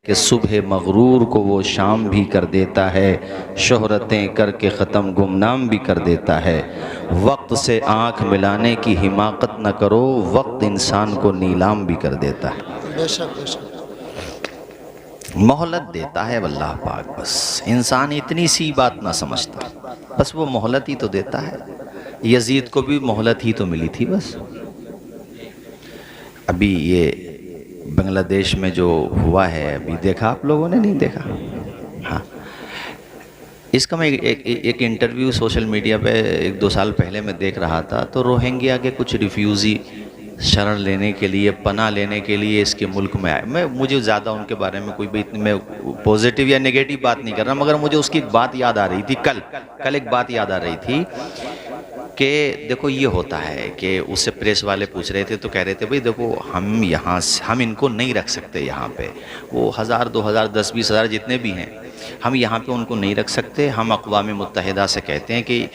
کہ صبح مغرور کو وہ شام بھی کر دیتا ہے، شہرتیں کر کے ختم گمنام بھی کر دیتا ہے۔ وقت سے آنکھ ملانے کی حماقت نہ کرو، وقت انسان کو نیلام بھی کر دیتا ہے۔ بے شک بے شک۔ مہلت دیتا ہے اللہ پاک، بس انسان اتنی سی بات نہ سمجھتا، بس وہ مہلت ہی تو دیتا ہے۔ یزید کو بھی مہلت ہی تو ملی تھی بس۔ ابھی یہ بنگلہ دیش میں جو ہوا ہے، ابھی دیکھا آپ لوگوں نے؟ نہیں دیکھا؟ ہاں، اس کا میں ایک انٹرویو سوشل میڈیا پہ 1-2 سال پہلے میں دیکھ رہا تھا، تو روہنگیا کے کچھ ریفیوزی شرن لینے کے لیے، پناہ لینے کے لیے اس کے ملک میں آئے۔ مجھے زیادہ ان کے بارے میں کوئی بھی میں پوزیٹیو یا نیگیٹو بات نہیں کر رہا، مگر مجھے اس کی ایک بات یاد آ رہی تھی، کل ایک بات یاد آ رہی تھی کہ دیکھو یہ ہوتا ہے کہ اس سے پریس والے پوچھ رہے تھے، تو کہہ رہے تھے بھئی دیکھو ہم ان کو نہیں رکھ سکتے یہاں پہ، وہ 1000 2000 10 20 ہزار جتنے بھی ہیں، ہم یہاں پہ ان کو نہیں رکھ سکتے۔ ہم اقوام متحدہ سے کہتے ہیں کہ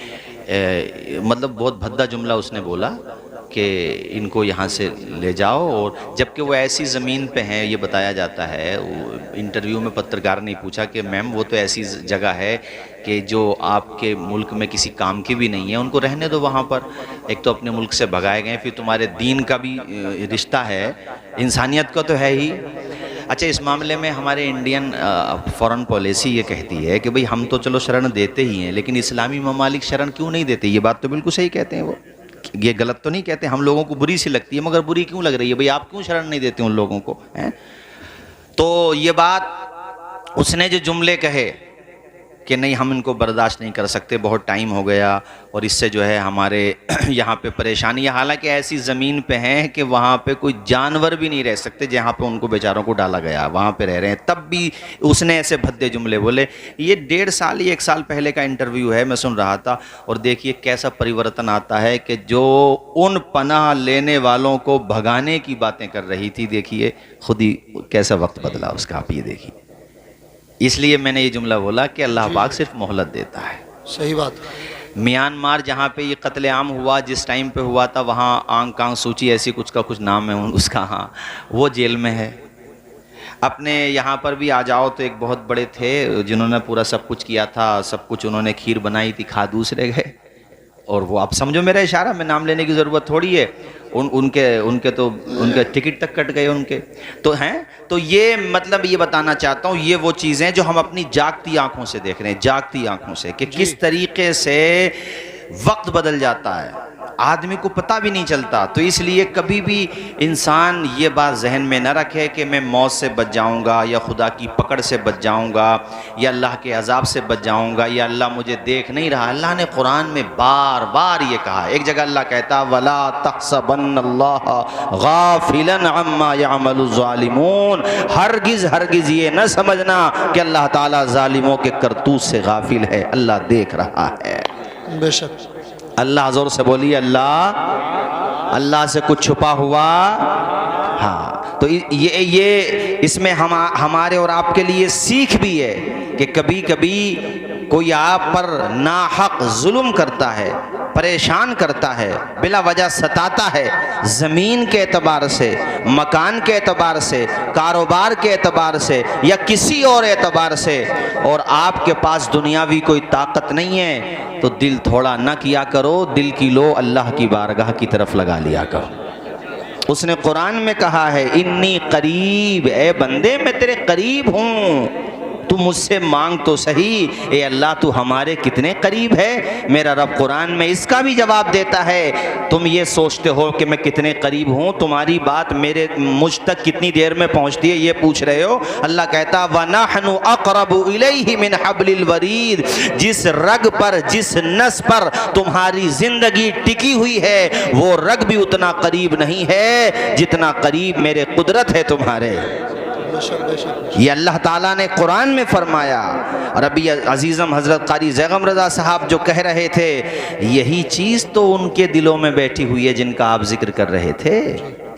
مطلب بہت بھدا جملہ اس نے بولا کہ ان کو یہاں سے لے جاؤ، اور جبکہ وہ ایسی زمین پہ ہیں، یہ بتایا جاتا ہے، انٹرویو میں پترکار نے پوچھا کہ میم وہ تو ایسی جگہ ہے کہ جو آپ کے ملک میں کسی کام کی بھی نہیں ہے، ان کو رہنے دو وہاں پر، ایک تو اپنے ملک سے بھگائے گئے، پھر تمہارے دین کا بھی رشتہ ہے، انسانیت کا تو ہے ہی۔ اچھا، اس معاملے میں ہمارے انڈین فورن پالیسی یہ کہتی ہے کہ بھئی ہم تو چلو شرن دیتے ہی ہیں، لیکن اسلامی ممالک شرن کیوں نہیں دیتے؟ یہ بات تو بالکل صحیح کہتے ہیں وہ، یہ غلط تو نہیں کہتے، ہم لوگوں کو بری سی لگتی ہے، مگر بری کیوں لگ رہی ہے بھئی آپ کیوں شرن نہیں دیتے ان لوگوں کو؟ تو یہ بات اس نے جو جملے کہے کہ نہیں ہم ان کو برداشت نہیں کر سکتے، بہت ٹائم ہو گیا، اور اس سے جو ہے ہمارے یہاں پہ پریشانی ہے، حالانکہ ایسی زمین پہ ہیں کہ وہاں پہ کوئی جانور بھی نہیں رہ سکتے، جہاں پہ ان کو بیچاروں کو ڈالا گیا، وہاں پہ رہ رہے ہیں، تب بھی اس نے ایسے بھدے جملے بولے۔ یہ 1.5 سال 1 سال پہلے کا انٹرویو ہے، میں سن رہا تھا، اور دیکھیے کیسا پریورتن آتا ہے کہ جو ان پناہ لینے والوں کو بھگانے کی باتیں کر رہی تھی، دیکھیے خود ہی کیسا وقت بدلا اس کا، آپ یہ دیکھیے۔ اس لیے میں نے یہ جملہ بولا کہ اللہ پاک صرف مہلت دیتا ہے۔ صحیح بات۔ میانمار جہاں پہ یہ قتل عام ہوا، جس ٹائم پہ ہوا تھا، وہاں آنگ کانگ سوچی ایسی کچھ نام ہے اس کا، ہاں وہ جیل میں ہے۔ اپنے یہاں پر بھی آ جاؤ تو ایک بہت بڑے تھے جنہوں نے پورا سب کچھ کیا تھا، سب کچھ انہوں نے کھیر بنائی تھی، کھا دوسرے گئے، اور وہ آپ سمجھو میرا اشارہ، میں نام لینے کی ضرورت تھوڑی ہے، ان کے ٹکٹ تک کٹ گئے ان کے تو ہیں۔ تو یہ مطلب یہ بتانا چاہتا ہوں، یہ وہ چیزیں جو ہم اپنی جاگتی آنکھوں سے دیکھ رہے ہیں، جاگتی آنکھوں سے، کہ کس طریقے سے وقت بدل جاتا ہے، آدمی کو پتہ بھی نہیں چلتا۔ تو اس لیے کبھی بھی انسان یہ بات ذہن میں نہ رکھے کہ میں موت سے بچ جاؤں گا، یا خدا کی پکڑ سے بچ جاؤں گا، یا اللہ کے عذاب سے بچ جاؤں گا، یا اللہ مجھے دیکھ نہیں رہا۔ اللہ نے قرآن میں بار بار یہ کہا، ایک جگہ اللہ کہتا وَلَا تَحْسَبَنَّ اللَّهَ غَافِلًا عَمَّا يَعْمَلُ الظَّالِمُونَ، ہرگز یہ نہ سمجھنا کہ اللہ تعالیٰ ظالموں کے کرتوت سے غافل ہے، اللہ دیکھ رہا ہے۔ بے شک۔ اللہ زور سے بولیے، اللہ سے کچھ چھپا ہوا، ہاں۔ تو یہ اس میں ہمارے اور آپ کے لیے سیکھ بھی ہے کہ کبھی کبھی کوئی آپ پر ناحق ظلم کرتا ہے، پریشان کرتا ہے، بلا وجہ ستاتا ہے، زمین کے اعتبار سے، مکان کے اعتبار سے، کاروبار کے اعتبار سے، یا کسی اور اعتبار سے، اور آپ کے پاس دنیاوی کوئی طاقت نہیں ہے، تو دل تھوڑا نہ کیا کرو، دل کی لو اللہ کی بارگاہ کی طرف لگا لیا کرو۔ اس نے قرآن میں کہا ہے انی قریب، اے بندے میں تیرے قریب ہوں، تو مجھ سے مانگ تو صحیح، اے اللہ تو ہمارے کتنے قریب ہے۔ میرا رب قرآن میں اس کا بھی جواب دیتا ہے، تم یہ سوچتے ہو کہ میں کتنے قریب ہوں، تمہاری بات مجھ تک کتنی دیر میں پہنچتی ہے یہ پوچھ رہے ہو۔ اللہ کہتا وَنَحْنُ أَقْرَبُ إِلَيْهِ مِنْ حَبْلِ الْوَرِيدِ، جس رگ پر، جس نس پر تمہاری زندگی ٹکی ہوئی ہے، وہ رگ بھی اتنا قریب نہیں ہے جتنا قریب میرے قدرت ہے تمہارے۔ یہ اللہ تعالیٰ نے قرآن میں فرمایا، اور ابھی عزیزم حضرت قاری زیغم رضا صاحب جو کہہ رہے تھے، یہی چیز تو ان کے دلوں میں بیٹھی ہوئی ہے جن کا آپ ذکر کر رہے تھے۔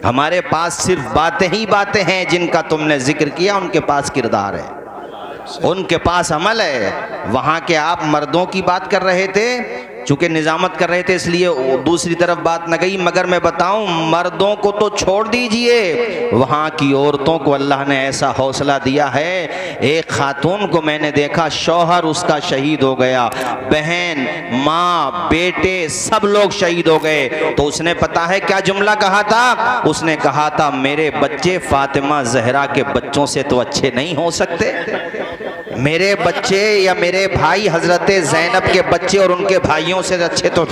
ہمارے پاس صرف باتیں ہی باتیں ہیں، جن کا تم نے ذکر کیا ان کے پاس کردار ہے، ان کے پاس عمل ہے۔ وہاں کے آپ مردوں کی بات کر رہے تھے، چونکہ نظامت کر رہے تھے اس لیے دوسری طرف بات نہ گئی، مگر میں بتاؤں مردوں کو تو چھوڑ دیجئے، وہاں کی عورتوں کو اللہ نے ایسا حوصلہ دیا ہے۔ ایک خاتون کو میں نے دیکھا، شوہر اس کا شہید ہو گیا، بہن، ماں، بیٹے سب لوگ شہید ہو گئے، تو اس نے پتا ہے کیا جملہ کہا تھا؟ اس نے کہا تھا میرے بچے فاطمہ زہرا کے بچوں سے تو اچھے نہیں ہو سکتے، میرے بچے یا میرے بھائی حضرت زینب کے بچے اور ان کے بھائیوں سے اچھے تو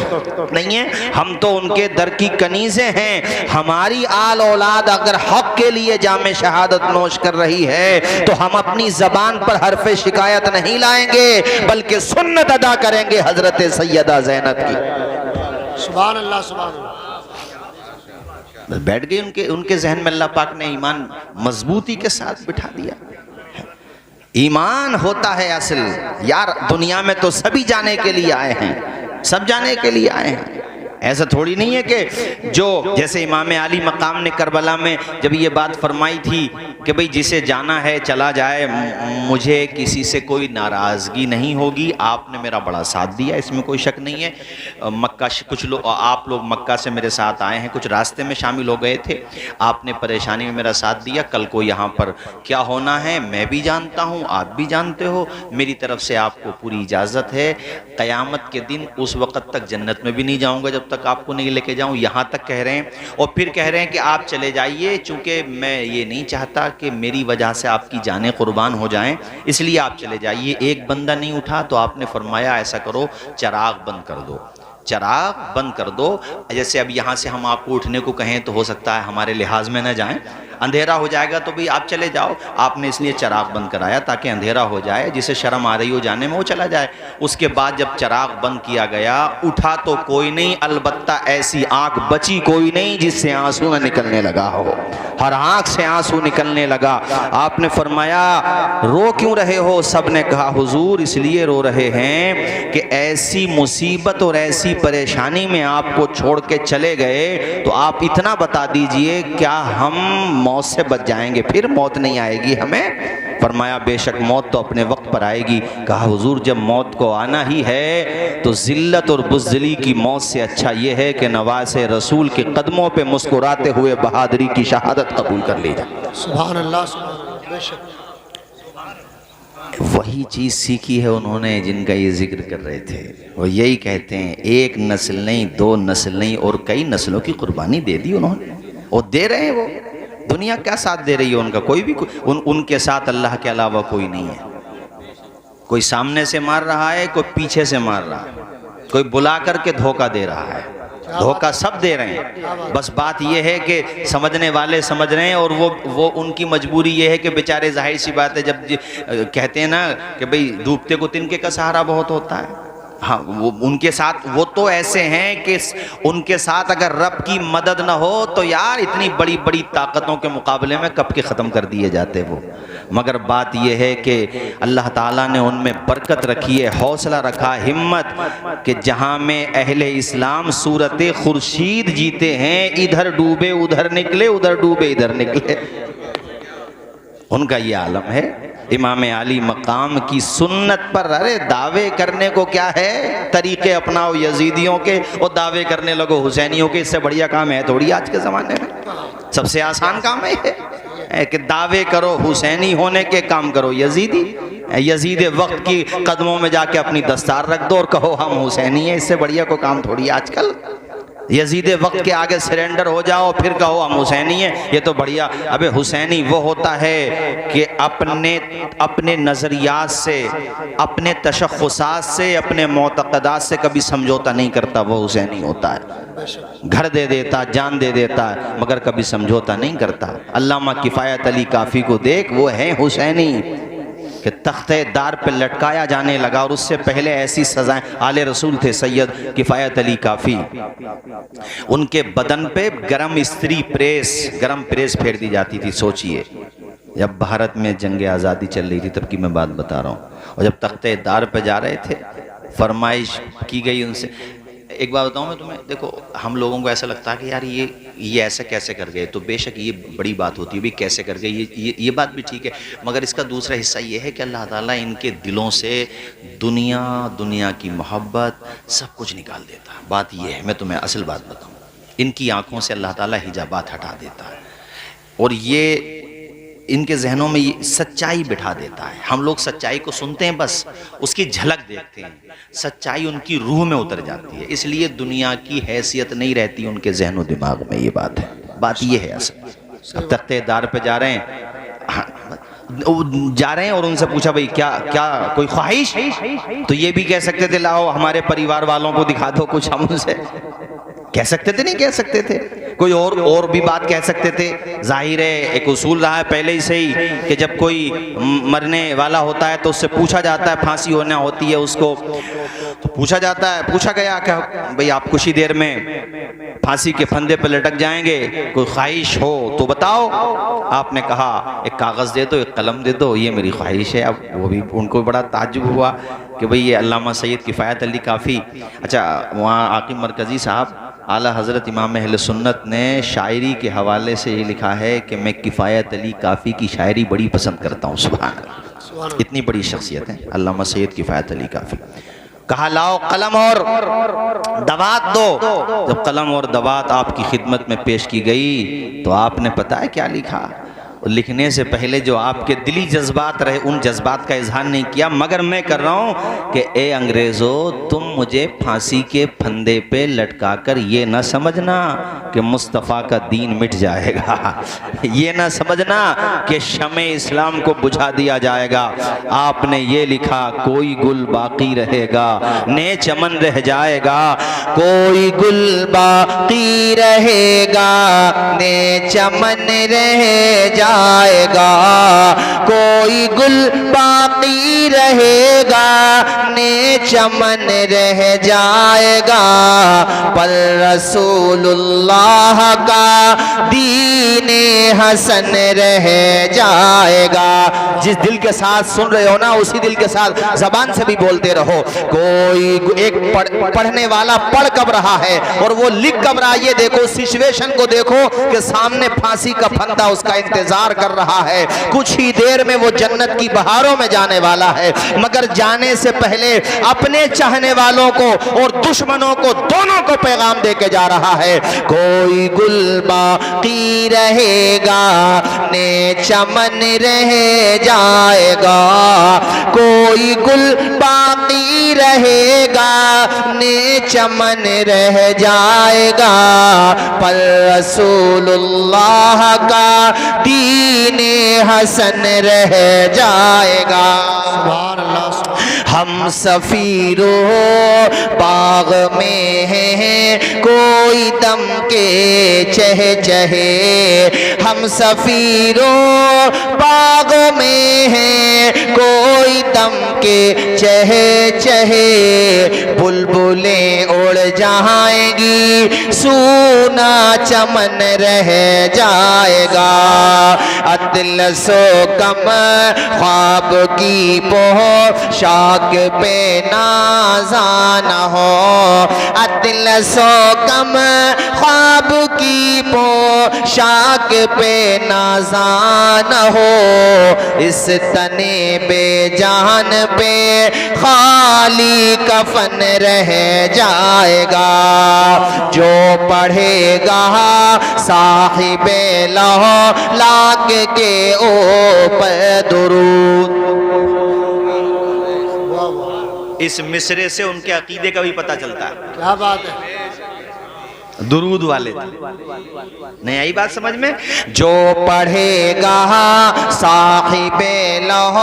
نہیں ہیں، ہم تو ان کے در کی کنیزیں ہیں۔ ہماری آل اولاد اگر حق کے لیے جام شہادت نوش کر رہی ہے تو ہم اپنی زبان پر حرف شکایت نہیں لائیں گے، بلکہ سنت ادا کریں گے حضرت سیدہ زینب کی۔ سبحان اللہ سبحان اللہ۔ بیٹھ گئی ان کے ذہن میں، اللہ پاک نے ایمان مضبوطی کے ساتھ بٹھا دیا۔ ایمان ہوتا ہے اصل، یار دنیا میں تو سبھی جانے کے لیے آئے ہیں، سب جانے کے لیے آئے ہیں، ایسا تھوڑی نہیں ہے کہ جو جیسے امام علی مقام نے کربلا میں جب یہ بات فرمائی تھی کہ بھئی جسے جانا ہے چلا جائے، مجھے کسی سے کوئی ناراضگی نہیں ہوگی، آپ نے میرا بڑا ساتھ دیا، اس میں کوئی شک نہیں ہے۔ مکہ کچھ لوگ، آپ لوگ مکہ سے میرے ساتھ آئے ہیں، کچھ راستے میں شامل ہو گئے تھے، آپ نے پریشانی میں میرا ساتھ دیا، کل کو یہاں پر کیا ہونا ہے میں بھی جانتا ہوں، آپ بھی جانتے ہو، میری طرف سے آپ کو پوری اجازت ہے۔ قیامت کے دن اس وقت تک جنت میں بھی نہیں جاؤں گا جب تک آپ کو نہیں لے کے جاؤں، یہاں تک کہہ رہے ہیں، اور پھر کہہ رہے ہیں کہ آپ چلے جائیے، چونکہ میں یہ نہیں چاہتا کہ میری وجہ سے آپ کی جانیں قربان ہو جائیں، اس لیے آپ چلے جائیے۔ ایک بندہ نہیں اٹھا تو آپ نے فرمایا ایسا کرو چراغ بند کر دو، چراغ بند کر دو۔ جیسے اب یہاں سے ہم آپ کو اٹھنے کو کہیں تو ہو سکتا ہے ہمارے لحاظ میں نہ جائیں، اندھیرا ہو جائے گا تو بھی آپ چلے جاؤ، آپ نے اس لیے چراغ بند کرایا تاکہ اندھیرا ہو جائے، جسے شرم آ رہی ہو جانے میں وہ چلا جائے۔ اس کے بعد جب چراغ بند کیا گیا، اٹھا تو کوئی نہیں، البتہ ایسی آنکھ بچی کوئی نہیں جس سے آنسو نہ نکلنے لگا ہو، ہر آنکھ سے آنسو نکلنے لگا۔ آپ نے فرمایا رو کیوں رہے ہو؟ سب نے کہا حضور اس لیے رو رہے ہیں کہ ایسی مصیبت اور ایسی پریشانی میں آپ کو چھوڑ کے چلے گئے، تو آپ اتنا بتا دیجئے کیا ہم موت سے بچ جائیں گے، پھر موت نہیں آئے گی ہمیں؟ فرمایا بے شک موت تو اپنے وقت پر آئے گی۔ کہا حضور جب موت کو آنا ہی ہے تو ذلت اور بزدلی کی موت سے اچھا یہ ہے کہ نواز رسول کے قدموں پہ مسکراتے ہوئے بہادری کی شہادت قبول کر لی جائے۔ سبحان اللہ سبحان اللہ، بے شک۔ وہی چیز سیکھی ہے انہوں نے جن کا یہ ذکر کر رہے تھے، وہ یہی کہتے ہیں ایک نسل نہیں، دو نسل نہیں، اور کئی نسلوں کی قربانی دے دی انہوں نے، اور دے رہے ہیں۔ وہ دنیا کیا ساتھ دے رہی ہے ان کا؟ کوئی بھی ان کے ساتھ اللہ کے علاوہ کوئی نہیں ہے۔ کوئی سامنے سے مار رہا ہے، کوئی پیچھے سے مار رہا ہے، کوئی بلا کر کے دھوکہ دے رہا ہے، دھوکہ سب دے رہے ہیں۔ بس بات یہ ہے کہ سمجھنے والے سمجھ رہے ہیں، اور وہ ان کی مجبوری یہ ہے کہ بیچارے ظاہر سی بات ہے، جب کہتے ہیں نا کہ بھئی ڈوبتے کو تنکے کا سہارا بہت ہوتا ہے، ہاں وہ ان کے ساتھ وہ تو ایسے ہیں کہ ان کے ساتھ اگر رب کی مدد نہ ہو تو یار اتنی بڑی بڑی طاقتوں کے مقابلے میں کب کے ختم کر دیے جاتے وہ۔ مگر بات یہ ہے کہ اللہ تعالیٰ نے ان میں برکت رکھی ہے، حوصلہ رکھا، ہمت، کہ جہاں میں اہل اسلام صورت خورشید جیتے ہیں، ادھر ڈوبے ادھر نکلے، ادھر ڈوبے ادھر نکلے، ان کا یہ عالم ہے۔ امام علی مقام کی سنت پر ارے دعوے کرنے کو کیا ہے، طریقے اپناؤ یزیدیوں کے اور دعوے کرنے لگو حسینیوں کے، اس سے بڑھیا کام ہے تھوڑی آج کے زمانے میں؟ سب سے آسان کام ہے یہ کہ دعوے کرو حسینی ہونے کے، کام کرو یزیدی۔ یزید وقت کی قدموں میں جا کے اپنی دستار رکھ دو اور کہو ہم حسینی ہیں، اس سے بڑھیا کو کام تھوڑی آج کل۔ یزید وقت کے آگے سرنڈر ہو جاؤ پھر کہو ہم حسینی ہیں، یہ تو بڑھیا۔ ابے حسینی وہ ہوتا ہے کہ اپنے نظریات سے، اپنے تشخصات سے، اپنے معتقدات سے کبھی سمجھوتا نہیں کرتا، وہ حسینی ہوتا ہے۔ گھر دے دیتا، جان دے دیتا ہے، مگر کبھی سمجھوتا نہیں کرتا۔ علامہ کفایت علی کافی کو دیکھ، وہ ہیں حسینی کہ تختہ دار پہ لٹکایا جانے لگا، اور اس سے پہلے ایسی سزائیں، آل رسول تھے سید کفایت علی کافی، ان کے بدن پہ گرم استری پریس، گرم پریس پھیر دی جاتی تھی۔ سوچئے جب بھارت میں جنگ آزادی چل رہی تھی تب کی میں بات بتا رہا ہوں، اور جب تختہ دار پہ جا رہے تھے فرمائش کی گئی ان سے، ایک بات بتاؤں میں تمہیں، دیکھو ہم لوگوں کو ایسا لگتا ہے کہ یار یہ ایسا کیسے کر گئے، تو بے شک یہ بڑی بات ہوتی ہے بھی کیسے کر گئے، یہ بات بھی ٹھیک ہے، مگر اس کا دوسرا حصہ یہ ہے کہ اللہ تعالیٰ ان کے دلوں سے دنیا کی محبت سب کچھ نکال دیتا ہے۔ بات یہ ہے، میں تمہیں اصل بات بتاؤں، ان کی آنکھوں سے اللہ تعالیٰ حجابات ہٹا دیتا ہے، اور یہ ان کے ذہنوں میں یہ سچائی بٹھا دیتا ہے۔ ہم لوگ سچائی کو سنتے ہیں، بس اس کی جھلک دیکھتے ہیں، سچائی ان کی روح میں اتر جاتی ہے، اس لیے دنیا کی حیثیت نہیں رہتی ان کے ذہن و دماغ میں۔ یہ بات ہے، بات یہ ہے اصل۔ اب تختے دار پہ جا رہے ہیں اور ان سے پوچھا بھئی کیا کوئی خواہش، تو یہ بھی کہہ سکتے تھے لاؤ ہمارے پریوار والوں کو دکھا دو کچھ، ہم ان سے کہہ سکتے تھے، نہیں کہہ سکتے تھے، کوئی اور بھی بات کہہ سکتے تھے۔ ظاہر ہے ایک اصول رہا ہے پہلے ہی سے ہی کہ جب کوئی مرنے والا ہوتا ہے تو اس سے پوچھا جاتا ہے، پھانسی ہونا ہوتی ہے اس کو، تو پوچھا جاتا ہے، پوچھا گیا کہ بھئی آپ کچھ ہی دیر میں پھانسی کے پھندے پہ لٹک جائیں گے، کوئی خواہش ہو تو بتاؤ۔ آپ نے کہا ایک کاغذ دے دو، ایک قلم دے دو، یہ میری خواہش ہے۔ اب وہ بھی ان کو بڑا تعجب ہوا کہ بھئی یہ علامہ سید کفایت علی کافی، اچھا وہاں عاقب مرکزی صاحب اعلیٰ حضرت امام اہل سنت نے شاعری کے حوالے سے یہ لکھا ہے کہ میں کفایت علی کافی کی شاعری بڑی پسند کرتا ہوں۔ سبحان اللہ، اتنی بڑی شخصیت ہے علامہ سید کفایت علی کافی۔ کہا لاؤ قلم اور دوات دو، جب قلم اور دوات آپ کی خدمت میں پیش کی گئی تو آپ نے پتہ ہے کیا لکھا؟ لکھنے سے پہلے جو آپ کے دلی جذبات رہے ان جذبات کا اظہار نہیں کیا، مگر میں کر رہا ہوں کہ اے انگریزو تم مجھے پھانسی کے پھندے پہ لٹکا کر یہ نہ سمجھنا کہ مصطفیٰ کا دین مٹ جائے گا، یہ نہ سمجھنا کہ شمع اسلام کو بجھا دیا جائے گا۔ آپ نے یہ لکھا کوئی گل باقی رہے گا نے چمن رہ جائے گا، کوئی گل باقی رہے گا نے چمن رہ جائے گا، کوئی گل باقی رہے گا نے چمن رہ جائے گا، پر رسول اللہ کا دین حسن رہ جائے گا۔ جس دل کے ساتھ سن رہے ہو نا اسی دل کے ساتھ زبان سے بھی بولتے رہو۔ کوئی ایک پڑھنے والا پڑھ کب رہا ہے اور وہ لکھ کب رہا، یہ دیکھو سچویشن کو دیکھو کہ سامنے پھانسی کا پھندا اس کا انتظار کر رہا ہے، کچھ ہی دیر میں وہ جنت کی بہاروں میں جانے والا ہے، مگر جانے سے پہلے اپنے چاہنے والوں کو اور دشمنوں کو دونوں کو پیغام دے کے جا رہا ہے۔ کوئی گل باقی رہے گا نے چمن رہ جائے گا، کوئی گل باقی رہے گا نے چمن رہ جائے گا، پر رسول اللہ کا دین حسن رہ جائے گا۔ سبحان اللہ، سبحان ہم سفیروں باغ میں ہیں کوئی دم کے چہ چہے، ہم سفیروں باغ میں ہیں کوئی دم کے چہے چہے، بلبلیں اڑ جائیں گی سونا چمن رہ جائے گا، اطلس و کم خواب کی پوشاک پہ نازا نہ ہو، اطلس و کم خواب کی پوشاک پہ نازا نہ ہو، اس تنے بے جان پہ خالی کفن رہ جائے گا، جو پڑھے گا صاحب لوح لاک کے اوپر درود۔ اس مصرے سے ان کے عقیدے کا بھی پتہ چلتا ہے، کیا بات ہے، درود والے نہیں آئی بات سمجھ میں؟ جو پڑھے گا صاحب لوح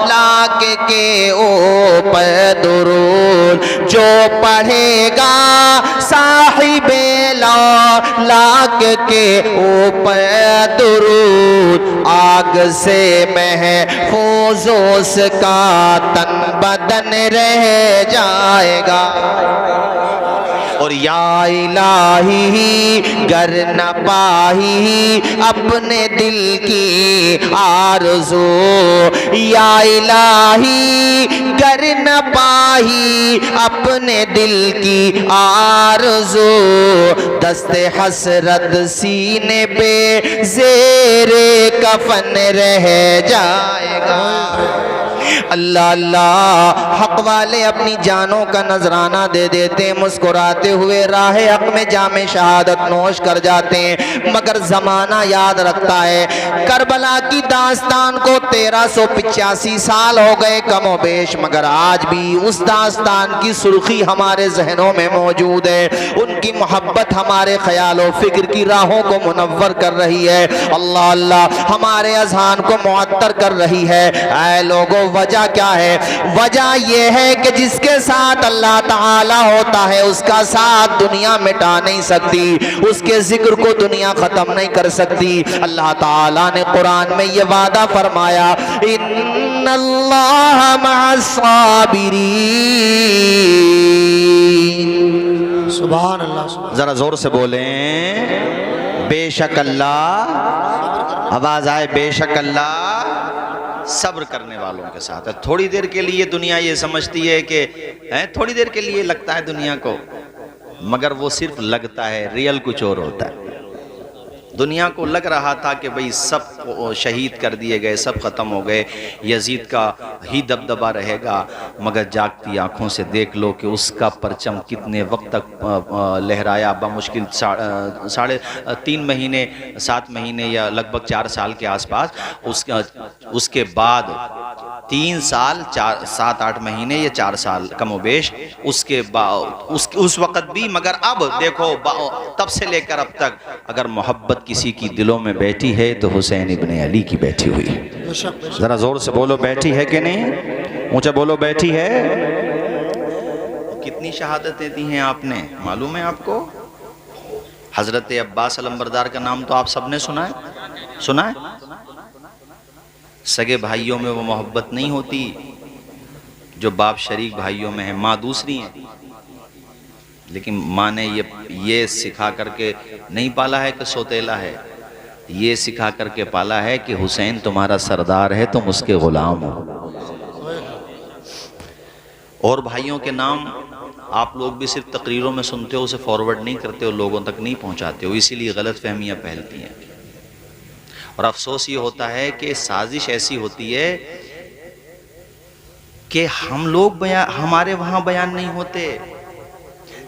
لاک کے اوپر درود، جو پڑھے گا صاحب لوح لاک کے اوپر درود، آگ سے محفوظ اس کا تن بدن رہ جائے گا، اور یا الہی گر نہ پائی اپنے دل کی آرزو، یا الہی گر نہ پائی اپنے دل کی آرزو، دست حسرت سینے پہ زیر کفن رہ جائے گا۔ اللہ اللہ، حق والے اپنی جانوں کا نذرانہ دے دیتے، مسکراتے ہوئے راہ حق میں جام شہادت نوش کر جاتے ہیں، مگر زمانہ یاد رکھتا ہے۔ کربلا کی داستان کو 1385 سال ہو گئے کم و بیش، مگر آج بھی اس داستان کی سرخی ہمارے ذہنوں میں موجود ہے، ان کی محبت ہمارے خیال و فکر کی راہوں کو منور کر رہی ہے، اللہ اللہ ہمارے اذہان کو معطر کر رہی ہے۔ اے لوگوں، وجہ کیا ہے؟ وجہ یہ ہے کہ جس کے ساتھ اللہ تعالی ہوتا ہے اس کا ساتھ دنیا مٹا نہیں سکتی، اس کے ذکر کو دنیا ختم نہیں کر سکتی۔ اللہ تعالی نے قرآن میں یہ وعدہ فرمایا، ان اللہ مع الصابرین۔ سبحان اللہ، ذرا زور سے بولیں، بے شک اللہ، آواز آئے، بے شک اللہ صبر کرنے والوں کے ساتھ ہے۔ تھوڑی دیر کے لیے دنیا یہ سمجھتی ہے کہ تھوڑی دیر کے لیے لگتا ہے دنیا کو، مگر وہ صرف لگتا ہے، ریئل کچھ اور ہوتا ہے۔ دنیا کو لگ رہا تھا کہ بھئی سب شہید کر دیے گئے، سب ختم ہو گئے، یزید کا ہی دبدبہ رہے گا، مگر جاگتی آنکھوں سے دیکھ لو کہ اس کا پرچم کتنے وقت تک لہرایا، بمشکل 3.5 مہینے 7 مہینے یا لگ بھگ 4 سال کے آس پاس، اس کے بعد 3 سال 7-8 مہینے یا 4 سال کم و بیش، اس کے بعد اس وقت بھی، مگر اب دیکھو تب سے لے کر اب تک اگر محبت کسی کی دلوں میں بیٹھی ہے تو حسین ابن علی کی بیٹھی ہوئی ہے۔ ذرا زور سے بولو، بیٹھی ہے کہ نہیں؟ اونچا بولو، بیٹھی ہے۔ کتنی شہادتیں دی ہیں آپ نے، معلوم ہے آپ کو؟ حضرت عباس علمبردار کا نام تو آپ سب نے سنا ہے؟ سگے بھائیوں میں وہ محبت نہیں ہوتی جو باپ شریک بھائیوں میں ہے، ماں دوسری ہیں، لیکن ماں نے یہ سکھا کر کے نہیں پالا ہے کہ سوتیلا ہے، یہ سکھا کر کے پالا ہے کہ حسین تمہارا سردار ہے، تم اس کے غلام ہو۔ اور بھائیوں کے نام آپ لوگ بھی صرف تقریروں میں سنتے ہو، اسے فارورڈ نہیں کرتے ہو، لوگوں تک نہیں پہنچاتے ہو، اسی لیے غلط فہمیاں پھیلتی ہیں۔ اور افسوس یہ ہوتا ہے کہ سازش ایسی ہوتی ہے کہ ہم لوگ ہمارے وہاں بیان نہیں ہوتے،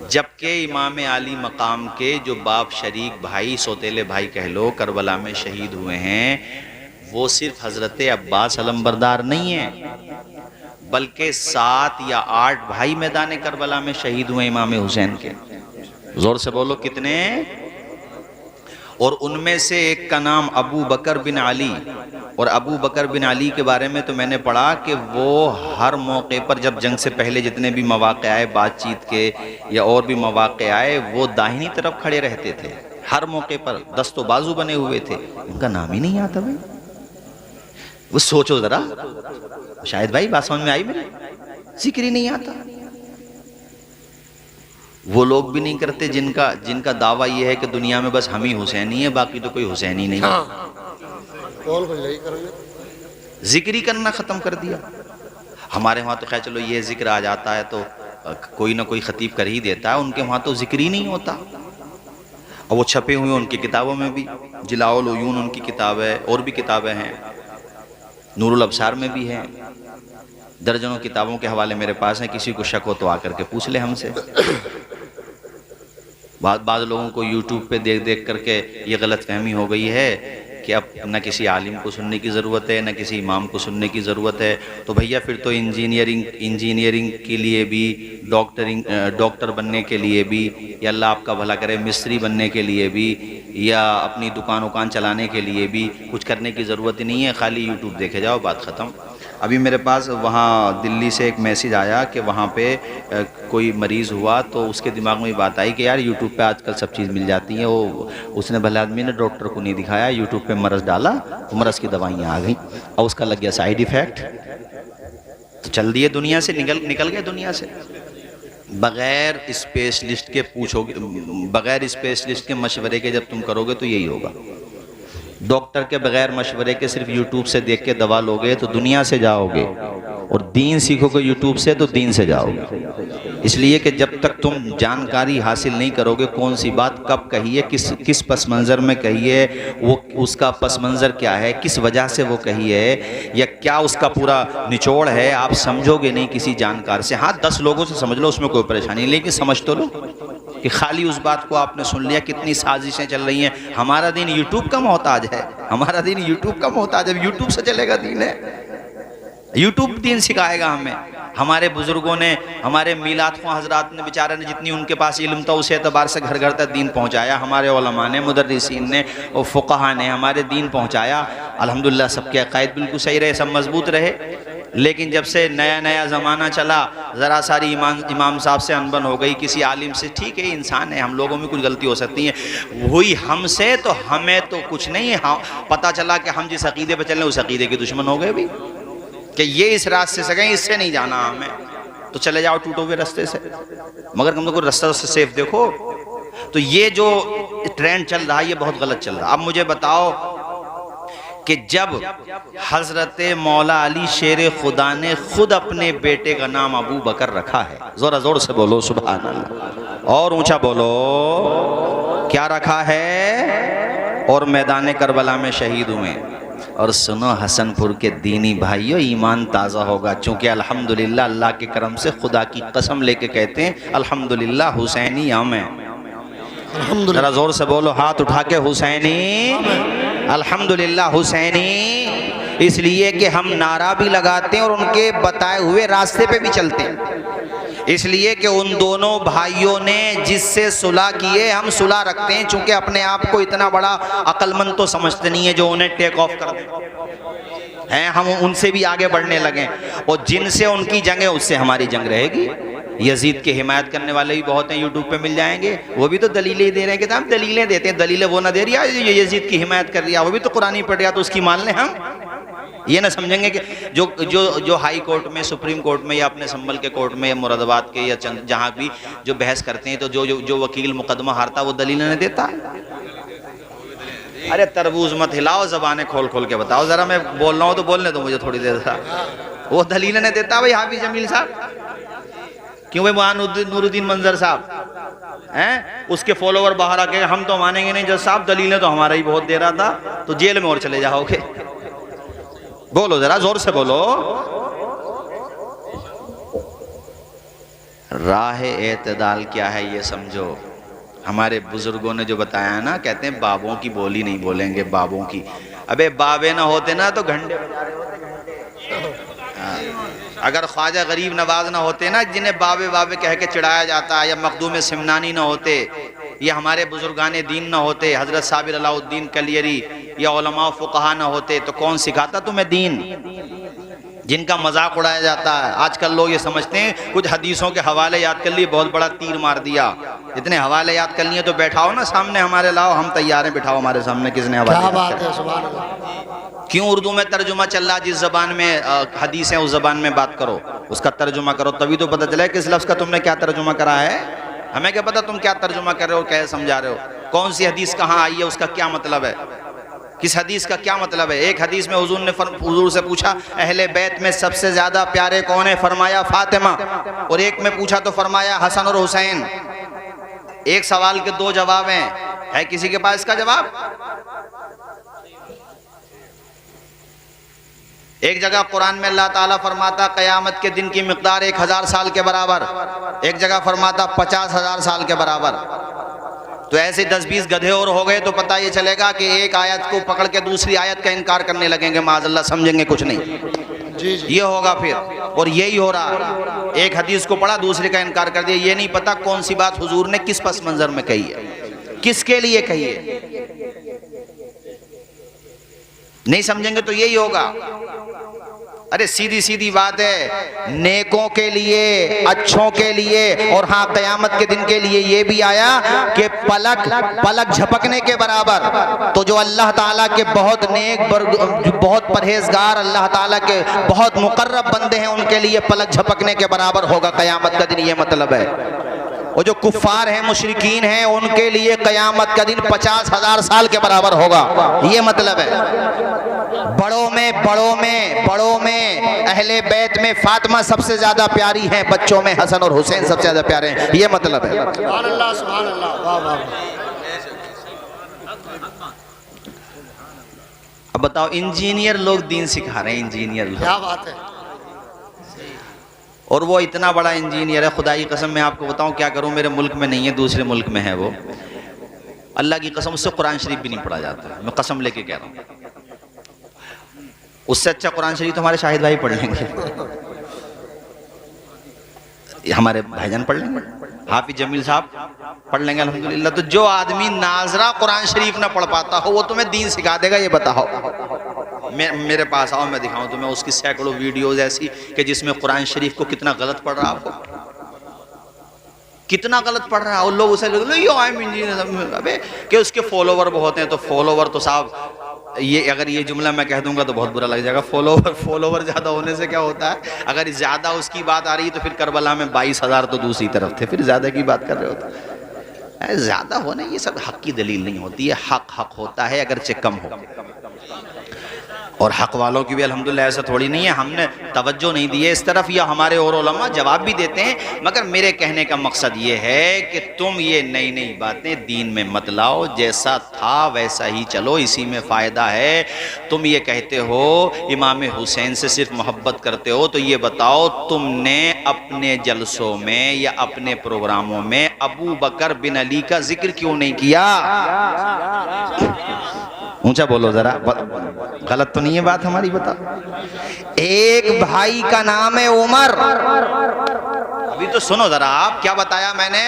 جبکہ امام علی مقام کے جو باپ شریک بھائی، سوتیلے بھائی کہہ لو، کربلا میں شہید ہوئے ہیں، وہ صرف حضرت عباس علمبردار نہیں ہیں، بلکہ 7 یا 8 بھائی میدان کربلا میں شہید ہوئے امام حسین کے۔ زور سے بولو، کتنے؟ اور ان میں سے ایک کا نام ابو بکر بن علی، اور ابو بکر بن علی کے بارے میں تو میں نے پڑھا کہ وہ ہر موقع پر، جب جنگ سے پہلے جتنے بھی مواقع آئے بات چیت کے یا اور بھی مواقع آئے، وہ داہنی طرف کھڑے رہتے تھے، ہر موقع پر دست و بازو بنے ہوئے تھے۔ ان کا نام ہی نہیں آتا بھائی، وہ سوچو ذرا، شاید بھائی بات سمجھ میں آئی میرے، ذکر ہی نہیں آتا۔ وہ لوگ بھی نہیں کرتے جن کا دعویٰ یہ ہے کہ دنیا میں بس ہم ہی حسینی ہیں، باقی تو کوئی حسینی نہیں ہے۔ ذکر ہی کرنا ختم کر دیا۔ ہمارے وہاں تو خیر چلو یہ ذکر آ جاتا ہے تو کوئی نہ کوئی خطیب کر ہی دیتا ہے، ان کے وہاں تو ذکر ہی نہیں ہوتا۔ اور وہ چھپے ہوئے ان کی کتابوں میں بھی، جلاء العیون ان کی کتاب ہے، اور بھی کتابیں ہیں، نور الابصار میں بھی ہیں، درجنوں کتابوں کے حوالے میرے پاس ہیں، کسی کو شک ہو تو آ کر کے پوچھ لے ہم سے۔ بعض لوگوں کو یوٹیوب پہ دیکھ کر کے یہ غلط فہمی ہو گئی ہے کہ اب نہ کسی عالم کو سننے کی ضرورت ہے، نہ کسی امام کو سننے کی ضرورت ہے، تو بھیا پھر تو انجینئرنگ کے لیے بھی، ڈاکٹر بننے کے لیے بھی، یا اللہ آپ کا بھلا کرے مستری بننے کے لیے بھی، یا اپنی دکان چلانے کے لیے بھی کچھ کرنے کی ضرورت ہی نہیں ہے، خالی یوٹیوب دیکھے جاؤ، بات ختم۔ ابھی میرے پاس وہاں دلی سے ایک میسیج آیا کہ وہاں پہ کوئی مریض ہوا تو اس کے دماغ میں بات آئی کہ یار یوٹیوب پہ آج کل سب چیز مل جاتی ہیں، اس نے بھلے آدمی نے ڈاکٹر کو نہیں دکھایا، یوٹیوب پہ مرض ڈالا تو مرض کی دوائیاں آ گئیں اور اس کا لگ گیا سائیڈ ایفیکٹ، تو چل دیے دنیا سے، نکل گئے دنیا سے۔ بغیر اسپیشلسٹ کے پوچھو گے، بغیر اسپیشلسٹ کے مشورے کے جب تم کرو گے تو یہی ہوگا۔ ڈاکٹر کے بغیر مشورے کے صرف یوٹیوب سے دیکھ کے دوا لوگے تو دنیا سے جاؤ گے، اور دین سیکھو گے یوٹیوب سے تو دین سے جاؤ گے۔ اس لیے کہ جب تک تم جانکاری حاصل نہیں کرو گے کون سی بات کب کہی ہے، کس پس منظر میں کہی ہے، وہ اس کا پس منظر کیا ہے، کس وجہ سے وہ کہی ہے، یا کیا اس کا پورا نچوڑ ہے، آپ سمجھو گے نہیں کسی جانکار سے۔ ہاں 10 لوگوں سے سمجھ لو، اس میں کوئی پریشانی نہیں، لیکن سمجھ تو لو کہ خالی اس بات کو آپ نے سن لیا، کتنی سازشیں چل رہی ہیں۔ ہمارا دین یوٹیوب کا محتاج ہے، ہمارا دین یوٹیوب کا محتاج ہے، یوٹیوب سے چلے گا دین ہے، یوٹیوب دین سکھائے گا ہمیں۔ ہمارے بزرگوں نے، ہمارے میلاد خواہ حضرات نے بیچارے نے جتنی ان کے پاس علم تھا اس اعتبار سے گھر گھر تک دین پہنچایا، ہمارے علماء نے، مدرسین نے اور فقہا نے ہمارے دین پہنچایا۔ الحمدللہ سب کے عقائد بالکل صحیح رہے، سب مضبوط رہے۔ لیکن جب سے نیا زمانہ چلا، ذرا ساری امام صاحب سے انبن ہو گئی، کسی عالم سے، ٹھیک ہے انسان ہے، ہم لوگوں میں کچھ غلطی ہو سکتی ہے، ہوئی ہم سے تو ہمیں تو کچھ نہیں ہے۔ پتہ چلا کہ ہم جس عقیدے پہ چل رہے ہیں اس عقیدے کے دشمن ہو گئے بھی، کہ یہ اس راستے سے گئے، اس سے نہیں جانا ہمیں، تو چلے جاؤ ٹوٹو ہوئے راستے سے، مگر ہم کو رستہ سے سیف دیکھو۔ تو یہ جو ٹرینڈ چل رہا ہے یہ بہت غلط چل رہا ہے۔ اب مجھے بتاؤ کہ جب حضرت مولا علی شیر خدا نے خود اپنے بیٹے کا نام ابو بکر رکھا ہے، ذرا زور سے بولو سبحان اللہ، اور اونچا بولو، کیا رکھا ہے، اور میدان کربلا میں شہید ہوئے۔ اور سنو حسن پور کے دینی بھائیو، ایمان تازہ ہوگا، چونکہ الحمدللہ اللہ کے کرم سے خدا کی قسم لے کے کہتے ہیں الحمدللہ حسینی ہم ہیں۔ ذرا زور سے بولو، ہاتھ اٹھا کے، حسینی، الحمدللہ حسینی، اس لیے کہ ہم نعرہ بھی لگاتے ہیں اور ان کے بتائے ہوئے راستے پہ بھی چلتے ہیں، اس لیے کہ ان دونوں بھائیوں نے جس سے صلح کیے ہم صلح رکھتے ہیں، چونکہ اپنے آپ کو اتنا بڑا عقل مند تو سمجھتے نہیں ہے جو انہیں ٹیک آف کر دیں، ہم ان سے بھی آگے بڑھنے لگیں، اور جن سے ان کی جنگ ہے اس سے ہماری جنگ رہے گی۔ یزید کی حمایت کرنے والے بھی بہت ہیں، یوٹیوب پہ مل جائیں گے، وہ بھی تو دلیلیں دے رہے ہیں کہ ہم دلیلیں دیتے ہیں، دلیلیں وہ نہ دے رہی ہے جو یزید کی حمایت کر رہی ہے، وہ بھی تو قرآن پڑھ رہا تو اس کی مان لیں ہم۔ یہ نہ سمجھیں گے کہ جو ہائی کورٹ میں، سپریم کورٹ میں، یا اپنے سنبھل کے کورٹ میں، یا مراد آباد کے، یا جہاں بھی جو بحث کرتے ہیں، تو جو وکیل مقدمہ ہارتا وہ دلیلیں نہیں دیتا ہے۔ ارے تربوز مت ہلاؤ، زبانیں کھول کھول کے بتاؤ، ذرا میں بول رہا ہوں تو بولنے دو مجھے تھوڑی دیر، وہ دلیلیں نہیں دیتا بھائی حافظ جمیل صاحب، کیوں بھائی نور الدین منظر صاحب ہیں، اس کے فالوور باہر آ کے ہم تو مانیں گے نہیں جج صاحب، دلیلیں تو ہمارا ہی بہت دے رہا تھا، تو جیل میں اور چلے جاؤ گے۔ بولو ذرا زور سے بولو۔ راہ اعتدال کیا ہے یہ سمجھو۔ ہمارے بزرگوں نے جو بتایا نا، کہتے ہیں بابوں کی بولی نہیں بولیں گے، بابوں کی، ابے بابے نہ ہوتے نا تو گھنٹے بجا رہے ہوتے۔ اگر خواجہ غریب نواز نہ ہوتے نا جنہیں بابے بابے کہہ کے چڑھایا جاتا ہے، یا مخدوم سمنانی نہ ہوتے، یا ہمارے بزرگان دین نہ ہوتے، حضرت صابر علاء الدین کلیری یا علماء فقہا نہ ہوتے، تو کون سکھاتا تمہیں دین؟ جن کا مذاق اڑایا جاتا ہے آج کل لوگ یہ سمجھتے ہیں کچھ حدیثوں کے حوالے یاد کر لیے بہت بڑا تیر مار دیا۔ اتنے حوالے یاد کر لیے تو بیٹھاؤ نا سامنے ہمارے، لاؤ ہم تیار ہیں، بٹھاؤ ہمارے سامنے، کس نے حوالے؟ کیا بات ہے، سبحان اللہ۔ کیوں اردو میں ترجمہ چل رہا، جس زبان میں حدیث ہیں اس زبان میں بات کرو، اس کا ترجمہ کرو، تبھی تو پتہ چلے کس لفظ کا تم نے کیا ترجمہ کرا ہے۔ ہمیں کیا پتہ تم کیا ترجمہ کر رہے ہو، کیا سمجھا رہے ہو، کون سی حدیث کہاں آئی ہے، اس کا کیا مطلب ہے، کس حدیث کا کیا مطلب ہے۔ ایک حدیث میں حضور سے پوچھا اہل بیت میں سب سے زیادہ پیارے کون ہیں، فرمایا فاطمہ، اور ایک میں پوچھا تو فرمایا حسن اور حسین۔ ایک سوال کے دو جواب ہیں، ہے کسی کے پاس اس کا جواب؟ ایک جگہ قرآن میں اللہ تعالیٰ فرماتا قیامت کے دن کی مقدار 1000 سال کے برابر، ایک جگہ فرماتا 50,000 سال کے برابر۔ تو ایسے 10-20 گدھے اور ہو گئے تو پتہ یہ چلے گا کہ ایک آیت کو پکڑ کے دوسری آیت کا انکار کرنے لگیں گے، معاذ اللہ، سمجھیں گے کچھ نہیں۔ یہ ہوگا پھر، اور یہی ہو رہا، ایک حدیث کو پڑھا دوسرے کا انکار کر دیا، یہ نہیں پتا کون سی بات حضور نے کس پس منظر میں کہی ہے، کس کے لیے کہی ہے، نہیں سمجھیں گے تو یہی ہوگا۔ ارے سیدھی سیدھی بات ہے، نیکوں کے لیے، اچھوں کے لیے، اور ہاں قیامت کے دن کے لیے یہ بھی آیا کہ پلک جھپکنے کے برابر، تو جو اللہ تعالیٰ کے بہت نیک، بہت پرہیزگار، اللہ تعالیٰ کے بہت مقرب بندے ہیں، ان کے لیے پلک جھپکنے کے برابر ہوگا قیامت کا دن، یہ مطلب ہے۔ اور جو کفار ہیں، مشرکین ہیں، ان کے لیے قیامت کا دن 50,000 سال کے برابر ہوگا، یہ مطلب ہے۔ بڑوں میں اہل بیت میں فاطمہ سب سے زیادہ پیاری ہیں، بچوں میں حسن اور حسین سب سے زیادہ پیارے ہیں، یہ مطلب ہے۔ سبحان اللہ سبحان اللہ، واہ واہ۔ اب بتاؤ، انجینئر لوگ دین سکھا رہے ہیں، انجینئر لوگ، کیا بات ہے۔ اور وہ اتنا بڑا انجینئر ہے، خدا کی قسم میں آپ کو بتاؤں کیا کروں، میرے ملک میں نہیں ہے، دوسرے ملک میں ہے وہ، اللہ کی قسم اس سے قرآن شریف بھی نہیں پڑھا جاتا، میں قسم لے کے کہہ رہا ہوں، اس سے اچھا قرآن شریف تو ہمارے شاہد بھائی پڑھ لیں گے، ہمارے بھائی جان پڑھ لیں گے، حافظ جمیل صاحب پڑھ لیں گے الحمدللہ۔ تو جو آدمی ناظرہ قرآن شریف نہ پڑھ پاتا ہو، وہ تمہیں دین سکھا دے گا، یہ بتاؤ۔ میرے پاس آؤ، میں دکھاؤں تمہیں اس کی سینکڑوں ویڈیوز ایسی کہ جس میں قرآن شریف کو کتنا غلط پڑھ رہا، آپ کو کتنا غلط پڑھ رہا ہے، اور لوگ اسے ابے کہ اس کے فالوور بہت ہیں، تو فالوور تو صاحب، یہ اگر یہ جملہ میں کہہ دوں گا تو بہت برا لگ جائے گا، فالوور زیادہ ہونے سے کیا ہوتا ہے، اگر زیادہ اس کی بات آ رہی ہے تو پھر کربلا میں 22,000 تو دوسری طرف تھے، پھر زیادہ کی بات کر رہے ہوتے، زیادہ ہونا یہ سب حق کی دلیل نہیں ہوتی ہے، حق ہوتا ہے اگرچہ کم ہو، اور حق والوں کی بھی الحمدللہ ایسا تھوڑی نہیں ہے، ہم نے توجہ نہیں دی ہے اس طرف، یا ہمارے اور علماء جواب بھی دیتے ہیں، مگر میرے کہنے کا مقصد یہ ہے کہ تم یہ نئی نئی باتیں دین میں مت لاؤ، جیسا تھا ویسا ہی چلو، اسی میں فائدہ ہے۔ تم یہ کہتے ہو امام حسین سے صرف محبت کرتے ہو، تو یہ بتاؤ تم نے اپنے جلسوں میں یا اپنے پروگراموں میں ابو بکر بن علی کا ذکر کیوں نہیں کیا؟ اونچا بولو ذرا، غلط تو نہیں ہے بات ہماری، بتاؤ۔ ایک بھائی کا نام ہے عمر، ابھی تو سنو ذرا، آپ کیا بتایا میں نے،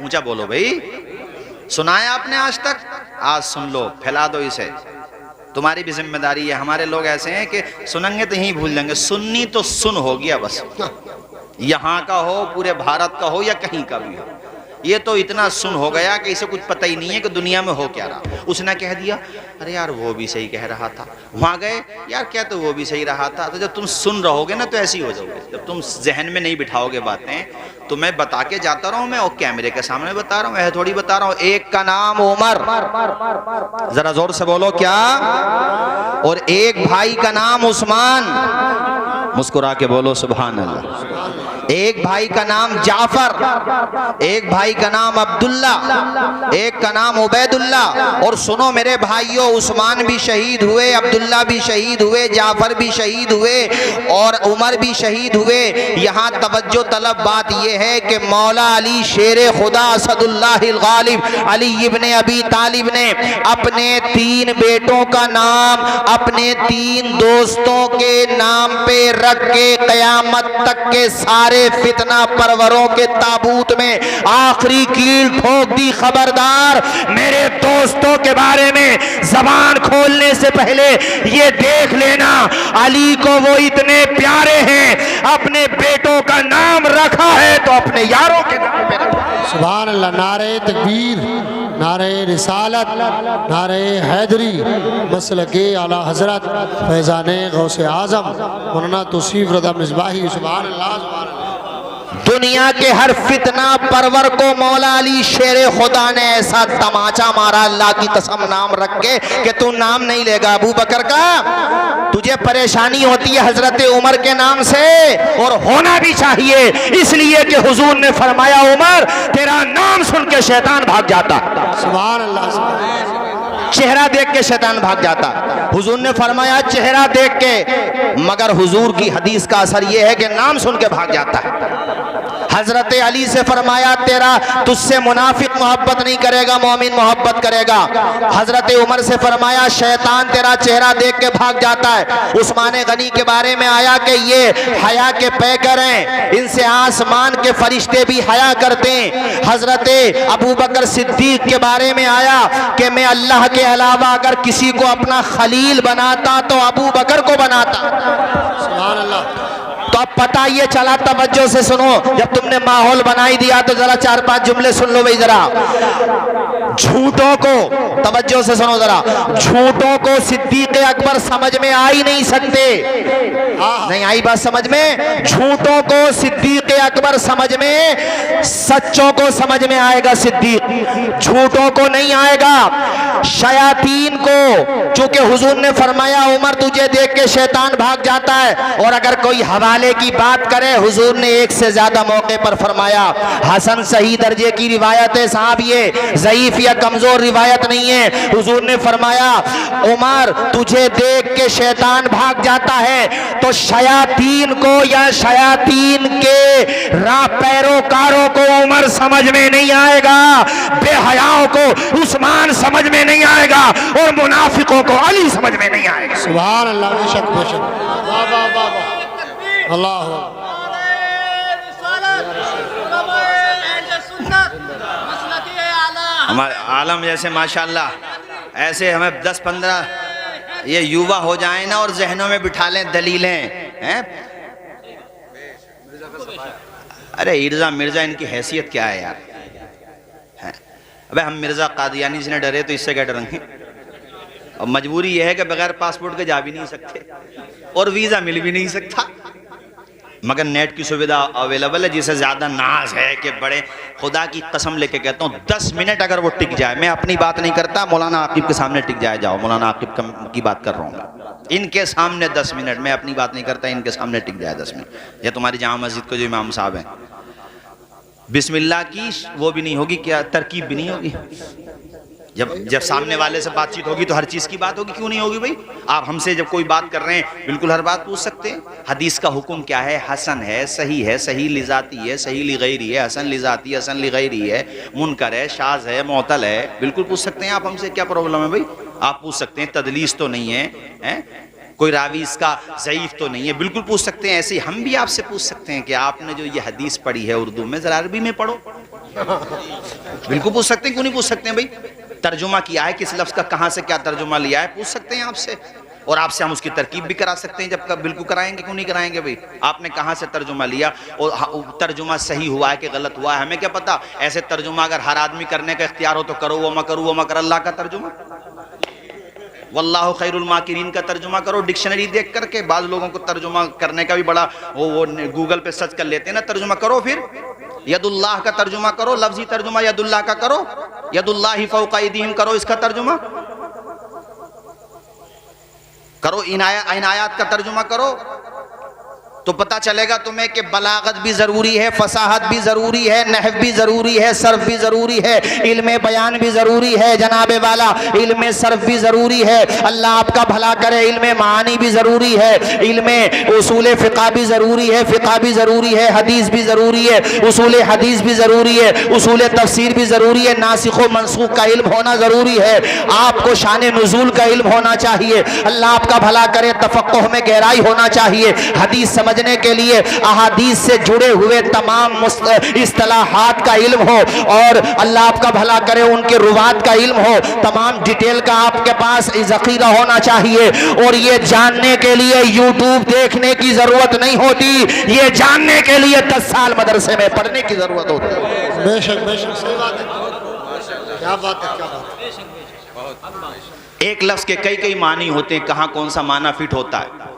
اونچا بولو بھائی، سنایا آپ نے آج تک؟ آج سن لو، پھیلا دو اسے، تمہاری بھی ذمہ داری ہے۔ ہمارے لوگ ایسے ہیں کہ سنیں گے تو ہی بھول جائیں گے، سننی تو سن ہو گیا بس، یہاں کا ہو، پورے بھارت کا ہو یا کہیں کا بھی ہو، یہ تو اتنا سن ہو گیا کہ اسے کچھ پتہ ہی نہیں ہے کہ دنیا میں ہو کیا رہا۔ اس نے کہہ دیا، ارے یار وہ بھی صحیح کہہ رہا تھا، وہاں گئے، یار کیا تو وہ بھی صحیح رہا تھا۔ تو جب تم سن رہو گے نا تو ایسی ہو جاؤ گے، جب تم ذہن میں نہیں بٹھاؤ گے باتیں، تو میں بتا کے جاتا رہا ہوں، میں اور کیمرے کے سامنے بتا رہا ہوں، ایسے تھوڑی بتا رہا ہوں۔ ایک کا نام عمر، ذرا زور سے بولو کیا، اور ایک بھائی کا نام عثمان، مسکرا کے بولو سبحان اللہ۔ ایک بھائی کا نام جعفر، ایک بھائی کا نام عبداللہ، ایک کا نام عبید اللہ۔ اور سنو میرے بھائیوں، عثمان بھی شہید ہوئے، عبداللہ بھی شہید ہوئے، جعفر بھی شہید ہوئے، اور عمر بھی شہید ہوئے۔ یہاں توجہ طلب بات یہ ہے کہ مولا علی شیر خدا اسد اللہ الغالب علی ابن ابی طالب نے اپنے 3 بیٹوں کا نام اپنے 3 دوستوں کے نام پہ رکھ کے قیامت تک کے سارے فتنہ پروروں کے تابوت میں آخری کیل ٹھوک دی، خبردار میرے دوستوں کے بارے میں زبان کھولنے سے پہلے یہ دیکھ لینا علی کو وہ اتنے پیارے ہیں، اپنے بیٹوں کا نام رکھا ہے تو اپنے یاروں کے نام پہ رکھا ہے۔ سبحان اللہ، نعرہ تکبیر، نعرہ رسالت، نعرہ حیدری، مسلک اعلی حضرت فیضان غوث اعظم مولانا توصیف رضا مصباحی، سبحان اللہ سبحان اللہ۔ دنیا کے ہر فتنہ پرور کو مولا علی شیر خدا نے ایسا تماچا مارا، اللہ کی قسم نام رکھ کے کہ تو نام نہیں لے گا ابو بکر کا، تجھے پریشانی ہوتی ہے حضرت عمر کے نام سے، اور ہونا بھی چاہیے، اس لیے کہ حضور نے فرمایا عمر تیرا نام سن کے شیطان بھاگ جاتا، سبحان اللہ سبحان اللہ۔ چہرہ دیکھ کے شیطان بھاگ جاتا، حضور نے فرمایا چہرہ دیکھ کے، مگر حضور کی حدیث کا اثر یہ ہے کہ نام سن کے بھاگ جاتا ہے۔ حضرت علی سے فرمایا تیرا تجھ سے منافق محبت نہیں کرے گا، مومن محبت کرے گا۔ حضرت عمر سے فرمایا شیطان تیرا چہرہ دیکھ کے بھاگ جاتا ہے۔ عثمان غنی کے بارے میں آیا کہ یہ حیا کے پیکر ہیں، ان سے آسمان کے فرشتے بھی حیا کرتے ہیں۔ حضرت ابو بکر صدیق کے بارے میں آیا کہ میں اللہ کے علاوہ اگر کسی کو اپنا خلیل بناتا تو ابو بکر کو بناتا۔ سبحان اللہ۔ تو اب پتہ یہ چلا، توجہ سے سنو، جب تم نے ماحول بنائی دیا تو ذرا 4-5 جملے سن لو بھائی ذرا۔ جھوٹوں کو، توجہ سے سنو ذرا، جھوٹوں کو صدیق اکبر سمجھ میں آ ہی نہیں سکتے۔ نہیں آئی بات سمجھ میں؟ جھوٹوں کو صدیق اکبر سمجھ میں، سچوں کو سمجھ میں آئے گا صدیق، جھوٹوں کو نہیں آئے گا۔ شیاطین کو، چونکہ حضور نے فرمایا عمر تجھے دیکھ کے شیطان بھاگ جاتا ہے، اور اگر کوئی حوالے کی بات کرے، حضور نے 1 سے زیادہ موقع پر فرمایا حسن صحیح درجے کی روایت ہے صاحب، یہ ضعیف یا کمزور روایت نہیں ہے۔ حضور نے فرمایا عمر تجھے دیکھ کے شیطان بھاگ جاتا ہے تو شیاطین کو یا شیاطین کے راہ پیروکاروں کو عمر سمجھ میں نہیں آئے گا، بے حیاؤں کو عثمان سمجھ میں نہیں آئے گا، اور منافقوں کو علی سمجھ میں نہیں آئے گا۔ سبحان اللہ، بے شک بے شک، واہ واہ واہ واہ، اللہ ہمارے عالم جیسے ماشاءاللہ ایسے ہمیں 10-15 یہ یووا ہو جائیں نا اور ذہنوں میں بٹھا لیں دلیلیں، ارے ارزا مرزا ان کی حیثیت کیا ہے یار؟ ابے ہم مرزا قادیانی سے نہ ڈرے تو اس سے کیا ڈریں گے؟ اور مجبوری یہ ہے کہ بغیر پاسپورٹ کے جا بھی نہیں سکتے اور ویزا مل بھی نہیں سکتا، مگر نیٹ کی سویدھا اویلیبل ہے، جسے زیادہ ناز ہے کہ بڑے، خدا کی قسم لے کے کہتا ہوں 10 منٹ اگر وہ ٹک جائے، میں اپنی بات نہیں کرتا، مولانا عاقب کے سامنے ٹک جائے، جاؤ مولانا عاقب کی بات کر رہا ہوں، ان کے سامنے 10 منٹ، میں اپنی بات نہیں کرتا، ان کے سامنے ٹک جائے 10 منٹ، یا تمہاری جامع مسجد کو جو امام صاحب ہیں، بسم اللہ کی وہ بھی نہیں ہوگی، کیا ترکیب بھی نہیں ہوگی، جب سامنے والے سے بات چیت ہوگی تو ہر چیز کی بات ہوگی، کیوں نہیں ہوگی بھائی؟ آپ ہم سے جب کوئی بات کر رہے ہیں بالکل ہر بات پوچھ سکتے ہیں۔ حدیث کا حکم کیا ہے؟ حسن ہے، صحیح ہے، صحیح لذاتی ہے، صحیح لغیری ہے، حسن لذاتی، حسن لغیری ہے، منکر ہے، شاذ ہے، معتل ہے، بالکل پوچھ سکتے ہیں آپ ہم سے، کیا پرابلم ہے بھائی؟ آپ پوچھ سکتے ہیں، تدلیس تو نہیں ہے، کوئی راوی اس کا ضعیف تو نہیں ہے، بالکل پوچھ سکتے ہیں۔ ایسے ہی ہم بھی آپ سے پوچھ سکتے ہیں کہ آپ نے جو یہ حدیث پڑھی ہے اردو میں ذرا عربی میں پڑھو، بالکل پوچھ سکتے ہیں، کیوں نہیں پوچھ سکتے ہیں بھائی؟ ترجمہ کیا ہے، کس لفظ کا کہاں سے کیا ترجمہ لیا ہے، پوچھ سکتے ہیں آپ سے، اور آپ سے ہم اس کی ترکیب بھی کرا سکتے ہیں، جب بالکل کرائیں گے، کیوں نہیں کرائیں گے بھائی؟ آپ نے کہاں سے ترجمہ لیا اور ترجمہ صحیح ہوا ہے کہ غلط ہوا ہے، ہمیں کیا پتا؟ ایسے ترجمہ اگر ہر آدمی کرنے کا اختیار ہو تو کرو، وما کرو وما کر اللہ کا ترجمہ، واللہ خیر الماکرین کا ترجمہ کرو ڈکشنری دیکھ کر کے۔ بعض لوگوں کو ترجمہ کرنے کا بھی بڑا وہ گوگل پہ سرچ کر لیتے ہیں نا، ترجمہ کرو، پھر ید اللہ کا ترجمہ کرو، لفظی ترجمہ ید اللہ کا کرو، ید اللہ فوق ایدیہم کرو، اس کا ترجمہ کرو، ان آیات کا ترجمہ کرو، تو پتہ چلے گا تمہیں کہ بلاغت بھی ضروری ہے، فصاحت بھی ضروری ہے، نحو بھی ضروری ہے، صرف بھی ضروری ہے، علم بیان بھی ضروری ہے جناب والا، علم صرف بھی ضروری ہے، اللہ آپ کا بھلا کرے، علم معانی بھی ضروری ہے، علم اصول فقہ بھی ضروری ہے، فقہ بھی ضروری ہے، حدیث بھی ضروری ہے، اصول حدیث بھی ضروری ہے، اصول تفسیر بھی ضروری ہے، ناسخ و منسوخ کا علم ہونا ضروری ہے، آپ کو شان نزول کا علم ہونا چاہیے، اللہ آپ کا بھلا کرے، تفقہ میں گہرائی ہونا چاہیے، حدیث سمجھنے کے لیے احادیث سے جڑے ہوئے تمام اصطلاحات کا علم ہو، اور اللہ آپ کا بھلا کرے ان کے روات کا علم ہو، تمام ڈیٹیل کا آپ کے پاس ذخیرہ ہونا چاہیے، اور یہ جاننے کے لیے یوٹیوب دیکھنے کی ضرورت نہیں ہوتی، یہ جاننے کے لیے 10 سال مدرسے میں پڑھنے کی ضرورت ہوتی ہے۔ بے شک بے شک، صحیح بات ہے، کیا بات ہے، کیا بات ہے۔ ایک لفظ کے کئی معنی ہوتے ہیں، کہاں کون سا معنی فٹ ہوتا ہے،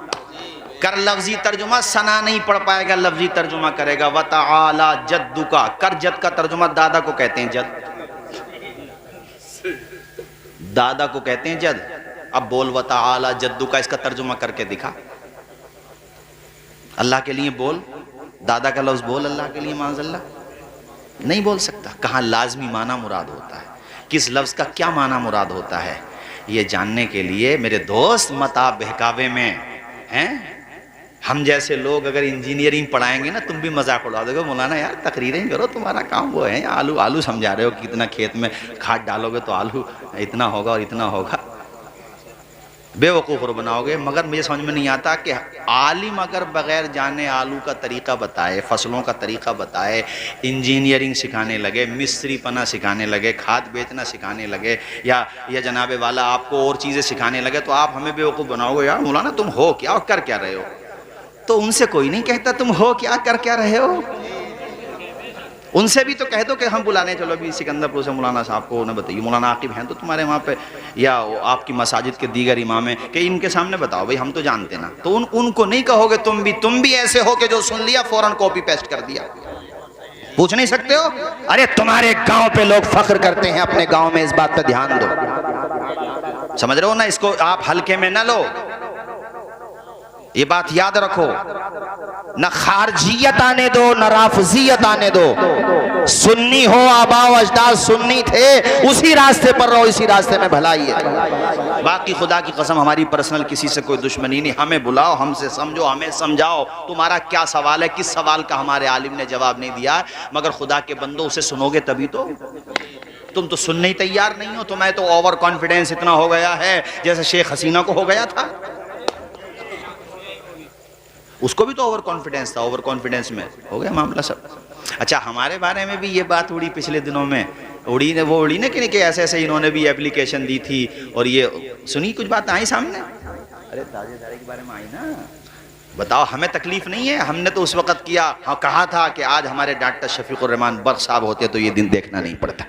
کر لفظی ترجمہ، ثنا نہیں پڑھ پائے گا، لفظی ترجمہ کرے گا، وَتَعَالَى جَدُّكَ، کر جد کا ترجمہ، دادا کو کہتے ہیں جد، دادا کو کہتے ہیں جد، اب بول وَتَعَالَى جَدُّكَ، اس کا ترجمہ کر کے دکھا، اللہ کے لیے بول، دادا کا لفظ بول اللہ کے لیے، معاذ اللہ نہیں بول سکتا، کہاں لازمی معنی مراد ہوتا ہے، کس لفظ کا کیا معنی مراد ہوتا ہے، یہ جاننے کے لیے میرے دوست مت آپ بہکاوے میں ہیں، ہم جیسے لوگ اگر انجینئرنگ پڑھائیں گے نا تم بھی مذاق اڑا دو گے، مولانا یار تقریریں کرو، تمہارا کام وہ ہے، آلو سمجھا رہے ہو کہ اتنا کھیت میں کھاد ڈالو گے تو آلو اتنا ہوگا اور اتنا ہوگا، بے وقوف اور بناؤ گے۔ مگر مجھے سمجھ میں نہیں آتا کہ عالم اگر بغیر جانے آلو کا طریقہ بتائے، فصلوں کا طریقہ بتائے، انجینئرنگ سکھانے لگے، مستری پنا سکھانے لگے، کھاد بیچنا سکھانے لگے، یا جناب والا آپ کو اور چیزیں سکھانے لگے، تو آپ ہمیں بے وقوف بناؤ گے۔ یار مولانا تم ہو کیا اور کر کیا رہے ہو؟ تو ان سے کوئی نہیں کہتا تم ہو کیا کر کیا رہے ہو، ان سے بھی تو کہہ دو کہ ہم بلانے چلو ابھی سکندر پور سے مولانا صاحب کو نہ بتائیے، مولانا عاقب ہیں تو تمہارے وہاں پہ، یا آپ کی مساجد کے دیگر امام ہیں، کہ ان کے سامنے بتاؤ بھائی ہم تو جانتے نا، تو ان کو نہیں کہو گے تم بھی ایسے ہو کہ جو سن لیا فوراً کاپی پیسٹ کر دیا، پوچھ نہیں سکتے ہو؟ ارے تمہارے گاؤں پہ لوگ فخر کرتے ہیں، اپنے گاؤں میں اس بات پہ دھیان دو، سمجھ رہے ہو نا؟ اس کو آپ ہلکے میں نہ لو، یہ بات یاد رکھو، نہ خارجیت آنے دو نہ رافضیت آنے دو، سنی ہو، آبا و اجداد سنی تھے، اسی راستے پر رہو، اسی راستے میں بھلائی ہے۔ باقی خدا کی قسم ہماری پرسنل کسی سے کوئی دشمنی نہیں، ہمیں بلاؤ، ہم سے سمجھو، ہمیں سمجھاؤ، تمہارا کیا سوال ہے، کس سوال کا ہمارے عالم نے جواب نہیں دیا، مگر خدا کے بندو اسے سنو گے تبھی تو، تم تو سننے ہی تیار نہیں ہو، تمہیں تو اوور کانفیڈنس اتنا ہو گیا ہے جیسے شیخ حسینہ کو ہو گیا تھا، اس کو بھی تو اوور کانفیڈنس تھا، اوور کانفیڈنس میں ہو گیا معاملہ سب۔ اچھا ہمارے بارے میں بھی یہ بات اڑی پچھلے دنوں میں، اڑی نا کہ ایسے ایسے انہوں نے بھی اپلیکیشن دی تھی، اور یہ سنی کچھ بات آئی سامنے، ارے تاج دارے کے بارے میں آئی نا، بتاؤ ہمیں تکلیف نہیں ہے؟ ہم نے تو اس وقت کیا، ہاں کہا تھا کہ آج ہمارے ڈاکٹر شفیق الرحمان برق صاحب ہوتے تو یہ دن دیکھنا نہیں پڑتا،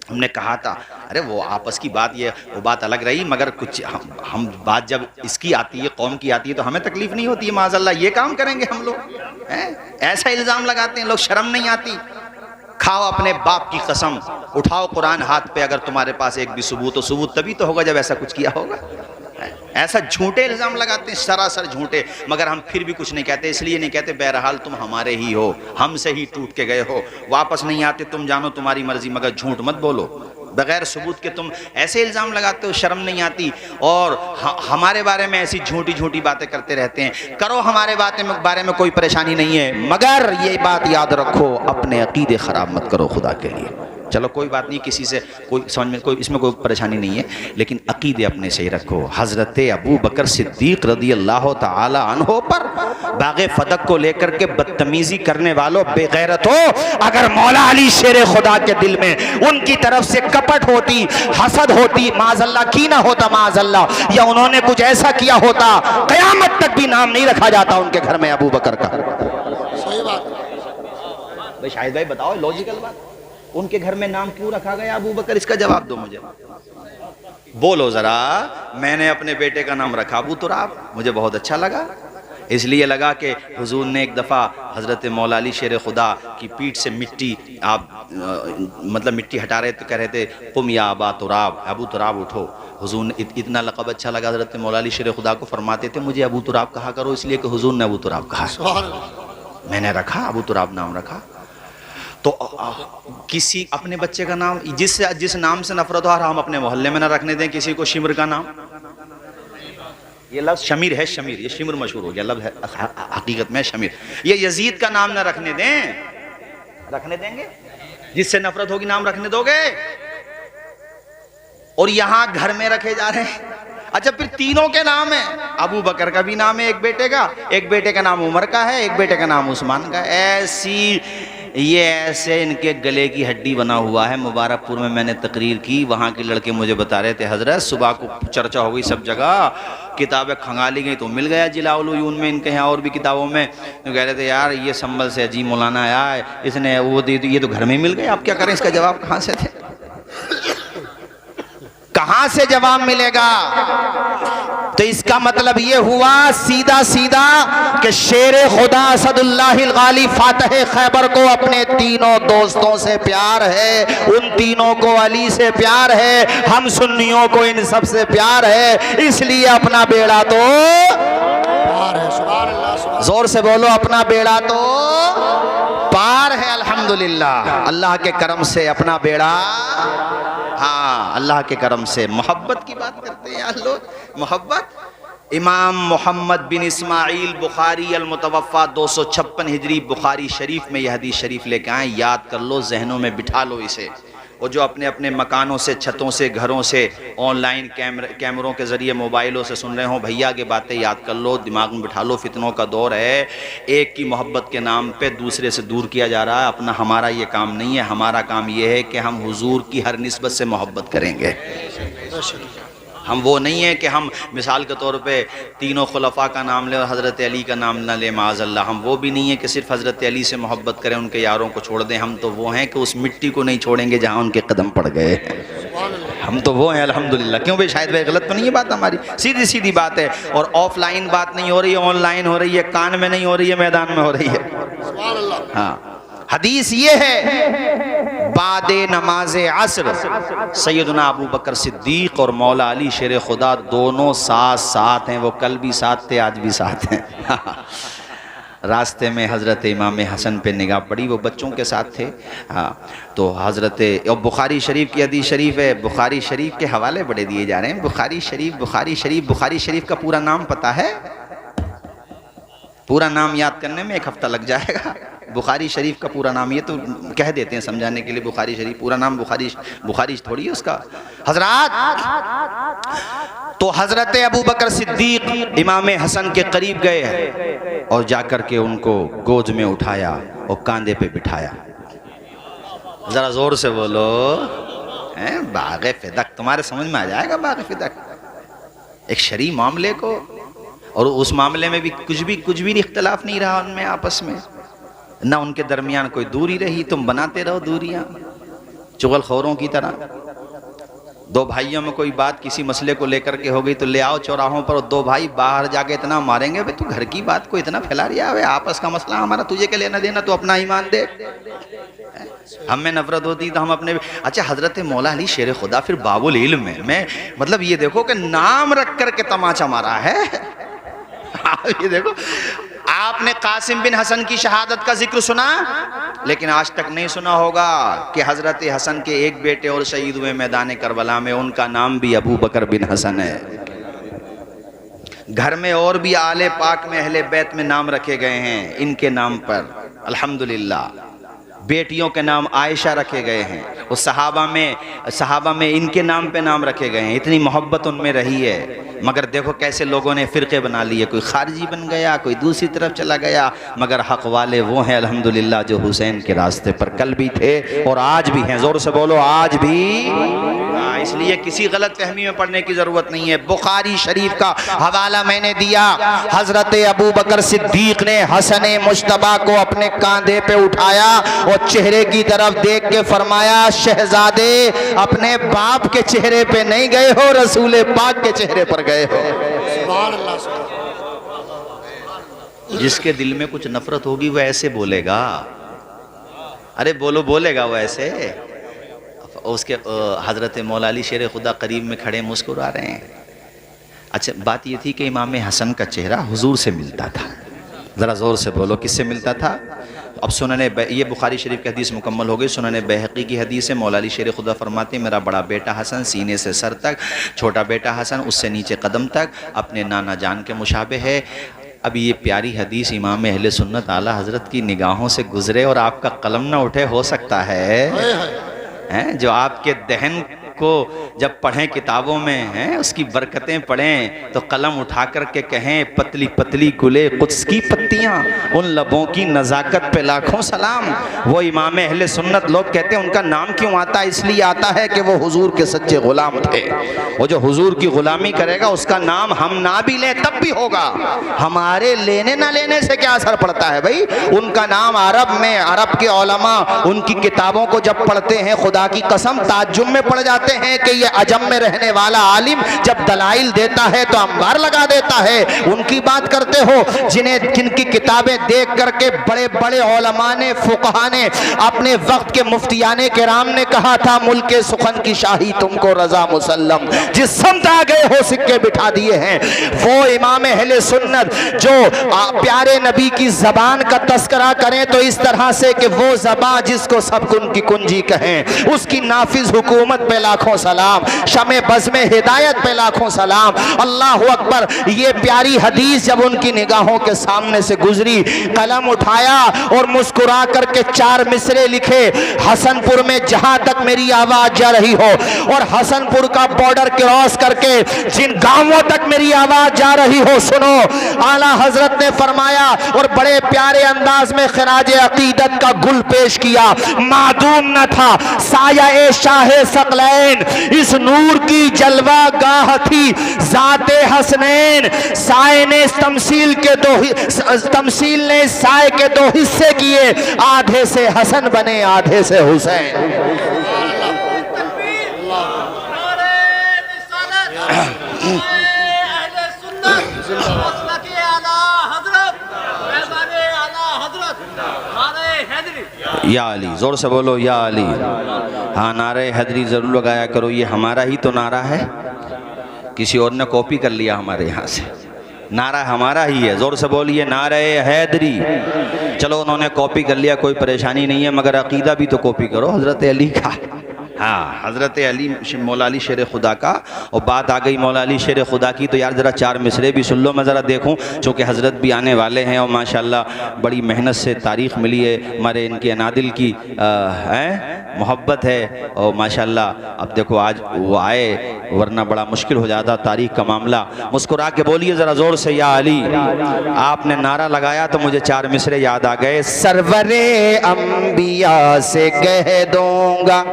ہم نے کہا تھا، ارے وہ آپس کی بات، یہ وہ بات الگ رہی، مگر کچھ ہم بات جب اس کی آتی ہے، قوم کی آتی ہے، تو ہمیں تکلیف نہیں ہوتی ہے، معاذ اللہ یہ کام کریں گے ہم لوگ، ایسا الزام لگاتے ہیں لوگ، شرم نہیں آتی؟ کھاؤ اپنے باپ کی قسم، اٹھاؤ قرآن ہاتھ پہ، اگر تمہارے پاس ایک بھی ثبوت ہو، ثبوت تبھی تو ہوگا جب ایسا کچھ کیا ہوگا، ایسا جھوٹے الزام لگاتے ہیں، سراسر جھوٹے، مگر ہم پھر بھی کچھ نہیں کہتے، اس لیے نہیں کہتے بہرحال تم ہمارے ہی ہو، ہم سے ہی ٹوٹ کے گئے ہو، واپس نہیں آتے، تم جانو تمہاری مرضی، مگر جھوٹ مت بولو، بغیر ثبوت کے تم ایسے الزام لگاتے ہو، شرم نہیں آتی؟ اور ہمارے بارے میں ایسی جھوٹی جھوٹی باتیں کرتے رہتے ہیں، کرو ہمارے بارے میں کوئی پریشانی نہیں ہے، مگر یہ بات یاد رکھو اپنے عقیدے خراب مت کرو خدا کے لیے۔ چلو کوئی بات نہیں، کسی سے کوئی سمجھ میں اس میں کوئی پریشانی نہیں ہے، لیکن عقیدے اپنے صحیح رکھو۔ حضرت ابو بکر صدیق رضی اللہ تعالی عنہ پر باغ فدق کو لے کر کے بدتمیزی کرنے والوں، بے غیرت ہو، اگر مولا علی شیر خدا کے دل میں ان کی طرف سے کپٹ ہوتی، حسد ہوتی، معاذ اللہ کینہ ہوتا، معاذ اللہ، یا انہوں نے کچھ ایسا کیا ہوتا، قیامت تک بھی نام نہیں رکھا جاتا ان کے گھر میں ابو بکر کا۔ صحیح بات بھائی شاہد بھائی بتاؤ لوجیکل بات، ان کے گھر میں نام کیوں رکھا گیا ابو بکر؟ اس کا جواب دو مجھے، بولو ذرا۔ میں نے اپنے بیٹے کا نام رکھا ابو تراب، مجھے بہت اچھا لگا، اس لیے لگا کہ حضور نے ایک دفعہ حضرت مولا علی شیر خدا کی پیٹھ سے مٹی مطلب مٹی ہٹا رہے تھے، کہہ رہے تھے قم یا ابا تراب، ابو تراب اٹھو، حضور نے اتنا لقب اچھا لگا حضرت مولا علی شیر خدا کو، فرماتے تھے مجھے ابو تراب کہا کرو، اس لیے کہ حضور نے ابو تراب کہا، سبحان اللہ۔ میں نے رکھا ابو تراب نام رکھا۔ تو کسی اپنے بچے کا نام جس نام سے نفرت ہو، اور ہم اپنے محلے میں نہ رکھنے دیں کسی کو شمر کا نام، یہ لفظ شمیر ہے، شمیر، یہ شمر مشہور ہو گیا لفظ ہے، حقیقت میں شمیر، یہ یزید کا نام نہ رکھنے دیں، رکھنے دیں گے؟ جس سے نفرت ہوگی نام رکھنے دو گے؟ اور یہاں گھر میں رکھے جا رہے ہیں۔ اچھا پھر تینوں کے نام ہیں، ابو بکر کا بھی نام ہے ایک بیٹے کا نام عمر کا ہے، ایک بیٹے کا نام عثمان کا ہے، ایسے ان کے گلے کی ہڈی بنا ہوا ہے۔ مبارک پور میں میں نے تقریر کی، وہاں کے لڑکے مجھے بتا رہے تھے حضرت صبح کو چرچا ہو گئی سب جگہ، کتابیں کھنگالی گئی تو مل گیا جلاء العیون میں، ان کے یہاں اور بھی کتابوں میں، تو کہہ رہے تھے یار یہ سنبل سے عجیب مولانا آیا ہے، اس نے وہ دے دی، یہ تو گھر میں مل گئے، آپ کیا کریں؟ اس کا جواب کہاں سے تھے؟ کہاں سے جواب ملے گا؟ تو اس کا مطلب یہ ہوا سیدھا کہ شیر خدا اسد اللہ الغالب فاتح خیبر کو اپنے تینوں دوستوں سے پیار ہے، ان تینوں کو علی سے پیار ہے، ہم سنیوں کو ان سب سے پیار ہے، اس لیے اپنا بیڑا تو پار ہے۔ سبحان اللہ، سبحان زور سے بولو، اپنا بیڑا تو پار ہے الحمدللہ، اللہ کے کرم سے اپنا بیڑا، ہاں اللہ کے کرم سے۔ محبت کی بات کرتے ہیں یار لوگ، محبت امام محمد بن اسماعیل بخاری المتوفا 256 ہجری بخاری شریف میں یہ حدیث شریف لے کے آئیں، یاد کر لو، ذہنوں میں بٹھا لو اسے۔ اور جو اپنے اپنے مکانوں سے، چھتوں سے، گھروں سے، آن لائن کیمروں کے ذریعے، موبائلوں سے سن رہے ہوں، بھیا کی باتیں یاد کر لو، دماغ میں بٹھا لو، فتنوں کا دور ہے، ایک کی محبت کے نام پہ دوسرے سے دور کیا جا رہا ہے۔ ہمارا یہ کام نہیں ہے، ہمارا کام یہ ہے کہ ہم حضور کی ہر نسبت سے محبت کریں گے۔ ہم وہ نہیں ہیں کہ ہم مثال کے طور پہ تینوں خلفاء کا نام لیں اور حضرت علی کا نام نہ لیں، معاذ اللہ۔ ہم وہ بھی نہیں ہیں کہ صرف حضرت علی سے محبت کریں، ان کے یاروں کو چھوڑ دیں۔ ہم تو وہ ہیں کہ اس مٹی کو نہیں چھوڑیں گے جہاں ان کے قدم پڑ گئے۔ ہم تو وہ ہیں الحمدللہ۔ کیوں بھائی، شاید بھائی غلط تو نہیں ہے بات ہماری؟ سیدھی سیدھی بات ہے۔ اور آف لائن بات نہیں ہو رہی ہے، آن لائن ہو رہی ہے، کان میں نہیں ہو رہی ہے، میدان میں ہو رہی ہے۔ ہاں، حدیث یہ ہے، بعد نماز عصر سیدنا ابو بکر صدیق اور مولا علی شیر خدا دونوں ساتھ ہیں۔ وہ کل بھی ساتھ تھے، آج بھی ساتھ ہیں۔ راستے میں حضرت امام حسن پہ نگاہ پڑی، وہ بچوں کے ساتھ تھے۔ ہاں، تو حضرت بخاری شریف کی حدیث شریف ہے، بخاری شریف کے حوالے بڑے دیے جا رہے ہیں۔ بخاری شریف کا پورا نام پتہ ہے؟ پورا نام یاد کرنے میں ایک ہفتہ لگ جائے گا۔ بخاری شریف کا پورا نام، یہ تو کہہ دیتے ہیں سمجھانے کے لیے، بخاری شریف پورا نام بخاری تھوڑی ہے اس کا حضرات۔ تو حضرت ابو بکر صدیق امام حسن کے قریب گئے اور جا کر کے ان کو گود میں اٹھایا اور کاندھے پہ بٹھایا۔ ذرا زور سے بولو، باغ فدق، تمہارے سمجھ میں آ جائے گا باغ فدق۔ ایک شرعی معاملے کو، اور اس معاملے میں بھی کچھ بھی اختلاف نہیں رہا ان میں آپس میں، نہ ان کے درمیان کوئی دوری رہی۔ تم بناتے رہو دوریاں چغل خوروں کی طرح۔ دو بھائیوں میں کوئی بات کسی مسئلے کو لے کر کے ہو گئی تو لے آؤ چوراہوں پر، اور دو بھائی باہر جا کے اتنا ماریں گے، تو گھر کی بات کو اتنا پھیلا رہا ہے، آپس کا مسئلہ ہمارا، تجھے کیا لینا دینا، تو اپنا ایمان دے۔ ہم میں نفرت ہوتی تو ہم اپنے۔ اچھا، حضرت مولا علی شیر خدا پھر باب العلم میں مطلب یہ دیکھو کہ نام رکھ کر کے تماچا مارا ہے۔ یہ دیکھو، آپ نے قاسم بن حسن کی شہادت کا ذکر سنا، لیکن آج تک نہیں سنا ہوگا کہ حضرت حسن کے ایک بیٹے اور شہید ہوئے میدان کربلا میں، ان کا نام بھی ابو بکر بن حسن ہے۔ گھر میں اور بھی آل پاک میں، اہل بیت میں نام رکھے گئے ہیں ان کے نام پر، الحمدللہ۔ بیٹیوں کے نام عائشہ رکھے گئے ہیں، وہ صحابہ میں ان کے نام پہ نام رکھے گئے ہیں، اتنی محبت ان میں رہی ہے۔ مگر دیکھو کیسے لوگوں نے فرقے بنا لیے، کوئی خارجی بن گیا، کوئی دوسری طرف چلا گیا، مگر حق والے وہ ہیں الحمدللہ جو حسین کے راستے پر کل بھی تھے اور آج بھی ہیں۔ زور سے بولو، آج بھی۔ اس لیے کسی غلط فہمی میں پڑھنے کی ضرورت نہیں ہے۔ بخاری شریف کا حوالہ میں نے دیا، حضرت ابو بکر صدیق نے حسن مجتبیٰ کو اپنے کاندھے پہ اٹھایا اور چہرے کی طرف دیکھ کے فرمایا، شہزادے اپنے باپ کے چہرے پہ نہیں گئے ہو، رسول پاک کے چہرے پر گئے ہو۔ سبحان اللہ۔ جس کے دل میں کچھ نفرت ہوگی وہ ایسے بولے گا، ارے بولے گا وہ ایسے۔ اس کے حضرت مولا علی شیر خدا قریب میں کھڑے مسکرا رہے ہیں۔ اچھا، بات یہ تھی کہ امام حسن کا چہرہ حضور سے ملتا تھا۔ ذرا زور سے بولو، کس سے ملتا تھا؟ اب یہ بخاری شریف کی حدیث مکمل ہو گئی۔ سنن بہقی کی حدیث ہے، مولا علی شیر خدا فرماتے ہیں، میرا بڑا بیٹا حسن سینے سے سر تک، چھوٹا بیٹا حسن اس سے نیچے قدم تک اپنے نانا جان کے مشابہ ہے۔ اب یہ پیاری حدیث امام اہل سنت اعلیٰ حضرت کی نگاہوں سے گزرے اور آپ کا قلم نہ اٹھے، ہو سکتا ہے جو آپ کے دہن کو جب پڑھیں کتابوں میں ہیں، اس کی برکتیں پڑھیں تو قلم اٹھا کر کے کہیں، پتلی پتلی گلے قدس کی پتیاں، ان لبوں کی نزاکت پہ لاکھوں سلام۔ وہ امام اہل سنت لوگ کہتے ہیں ان کا نام کیوں آتا ہے؟ اس لیے آتا ہے کہ وہ حضور کے سچے غلام تھے۔ وہ جو حضور کی غلامی کرے گا اس کا نام ہم نہ بھی لیں تب بھی ہوگا، ہمارے لینے نہ لینے سے کیا اثر پڑتا ہے بھائی؟ ان کا نام عرب میں، عرب کے علماء ان کی کتابوں کو جب پڑھتے ہیں، خدا کی قسم تعجب میں پڑ جاتے ہیں کہ یہ عجم میں رہنے والا عالم جب دلائل دیتا ہے تو انبار لگا دیتا ہے۔ ان کی بات کرتے ہو جن کی کتابیں دیکھ کر کے بڑے بڑے علماء نے، فقہا نے، اپنے وقت کے مفتیان کرام نے کہا تھا، ملک سخن کی شاہی تم کو رضا مسلم، جس سمت آ گئے ہو سکے بٹھا دیے ہیں۔ وہ امام اہل سنت جو پیارے نبی کی زبان کا تذکرہ کریں تو اس طرح سے کہ وہ زبان جس کو سب کن کی کنجی کہیں، اس کی نافذ حکومت پہ لا لاکھوں سلام، شمع بزم ہدایت پہ لاکھوں سلام۔ اللہ اکبر۔ یہ پیاری حدیث جب ان کی نگاہوں کے سامنے سے گزری، قلم اٹھایا اور مسکرا کر کے 4 مصرے لکھے۔ حسن پور میں جہاں تک میری آواز جا رہی ہو، اور حسن پور کا بارڈر کراس کر کے جن گاؤں تک میری آواز جا رہی ہو، سنو اعلیٰ حضرت نے فرمایا اور بڑے پیارے انداز میں خراج عقیدت کا گل پیش کیا۔ معدوم نہ تھا سایہ شاہ ثقلین، اس نور کی جلوہ گاہ تھی ذات حسنین۔ سائے نے تمثیل نے سائے کے 2 حصے کیے، آدھے سے حسن بنے آدھے سے حسین۔ یا علی، زور سے بولو یا علی۔ ہاں نعرہ حیدری ضرور لگایا کرو، یہ ہمارا ہی تو نعرہ ہے، کسی اور نے کاپی کر لیا ہمارے یہاں سے، نعرہ ہمارا ہی ہے۔ زور سے بولیے نعرہ حیدری۔ چلو انہوں نے کاپی کر لیا، کوئی پریشانی نہیں ہے، مگر عقیدہ بھی تو کاپی کرو حضرت علی کا۔ ہاں حضرت علی، مولا علی شیر خدا کا۔ اور بات آ گئی مولا علی شیر خدا کی، تو یار ذرا 4 مصرے بھی سن لو، میں ذرا دیکھوں، چونکہ حضرت بھی آنے والے ہیں اور ماشاءاللہ بڑی محنت سے تاریخ ملی ہے، ہمارے ان کے انادل کی محبت ہے، اور ماشاءاللہ اب دیکھو آج وہ آئے، ورنہ بڑا مشکل ہو جاتا تاریخ کا معاملہ۔ مسکرا کے بولیے ذرا زور سے یا علی۔ آپ نے نعرہ لگایا تو مجھے 4 مصرے یاد آ گئے۔ سرور انبیاء سے کہہ دوں گا،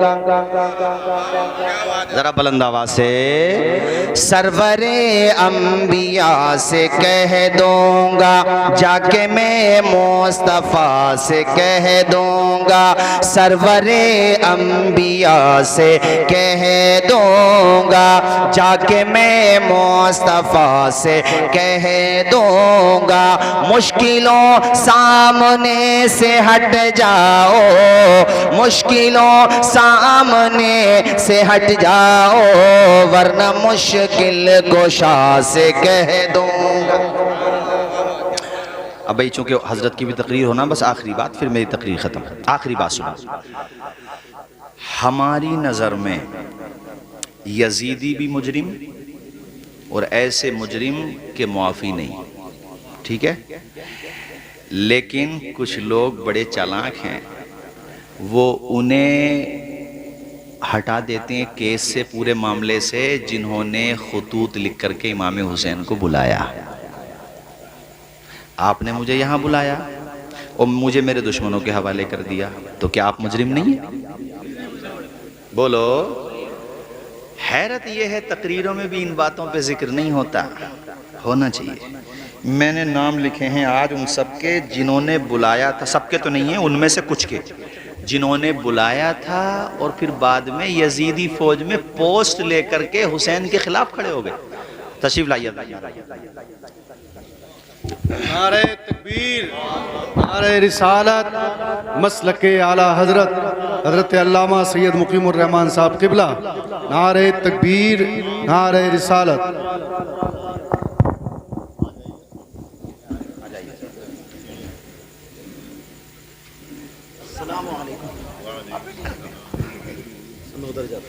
ذرا بلند آواز سے، سرور انبیاء سے کہہ دوں گا، جا کے میں مصطفیٰ سے کہہ دوں گا، سرور انبیاء سے کہہ دوں گا، جا کے میں مصطفیٰ سے کہہ دوں گا، مشکلوں سامنے سے ہٹ جاؤ، مشکلوں سامنے سے ہٹ جاؤ، ورنہ مشکل کشا سے کہہ دوں گا۔ اب بھئی چونکہ حضرت کی بھی تقریر ہونا، بس آخری بات، پھر میری تقریر ختم۔ آخری بات سنو، ہماری نظر میں یزیدی بھی مجرم اور ایسے مجرم کے معافی نہیں، ٹھیک ہے؟ لیکن کچھ لوگ بڑے چالاک ہیں، وہ انہیں ہٹا دیتے ہیں کیس سے، پورے معاملے سے، جنہوں نے خطوط لکھ کر کے امام حسین کو بلایا۔ آپ نے مجھے یہاں بلایا اور مجھے میرے دشمنوں کے حوالے کر دیا، تو کیا آپ مجرم نہیں ہیں؟ بولو۔ حیرت یہ ہے تقریروں میں بھی ان باتوں پہ ذکر نہیں ہوتا، ہونا چاہیے۔ میں نے نام لکھے ہیں آج ان سب کے جنہوں نے بلایا تھا، سب کے تو نہیں ہیں، ان میں سے کچھ کے، جنہوں نے بلایا تھا اور پھر بعد میں یزیدی فوج میں پوسٹ لے کر کے حسین کے خلاف کھڑے ہو گئے۔ تشریف لائیے۔ نعرہ تکبیر، نعرہ رسالت، مسلک اعلیٰ حضرت علامہ سید مقیم الرحمن صاحب قبلہ، نعرہ تکبیر، نعرہ رسالت۔ السلام علیکم۔ ادھر جاتا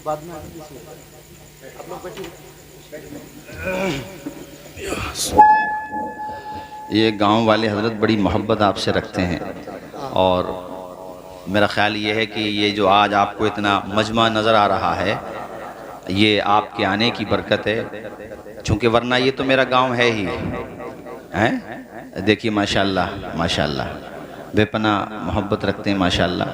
بعد میں آپ لوگ بیٹھیے۔ یہ گاؤں والے حضرت بڑی محبت آپ سے رکھتے ہیں، اور میرا خیال یہ ہے کہ یہ جو آج آپ کو اتنا مجمع نظر آ رہا ہے، یہ آپ کے آنے کی برکت ہے، چونکہ ورنہ یہ تو میرا گاؤں ہے ہی، دیکھیے ماشاءاللہ ماشاءاللہ بے پناہ محبت رکھتے ہیں ماشاءاللہ۔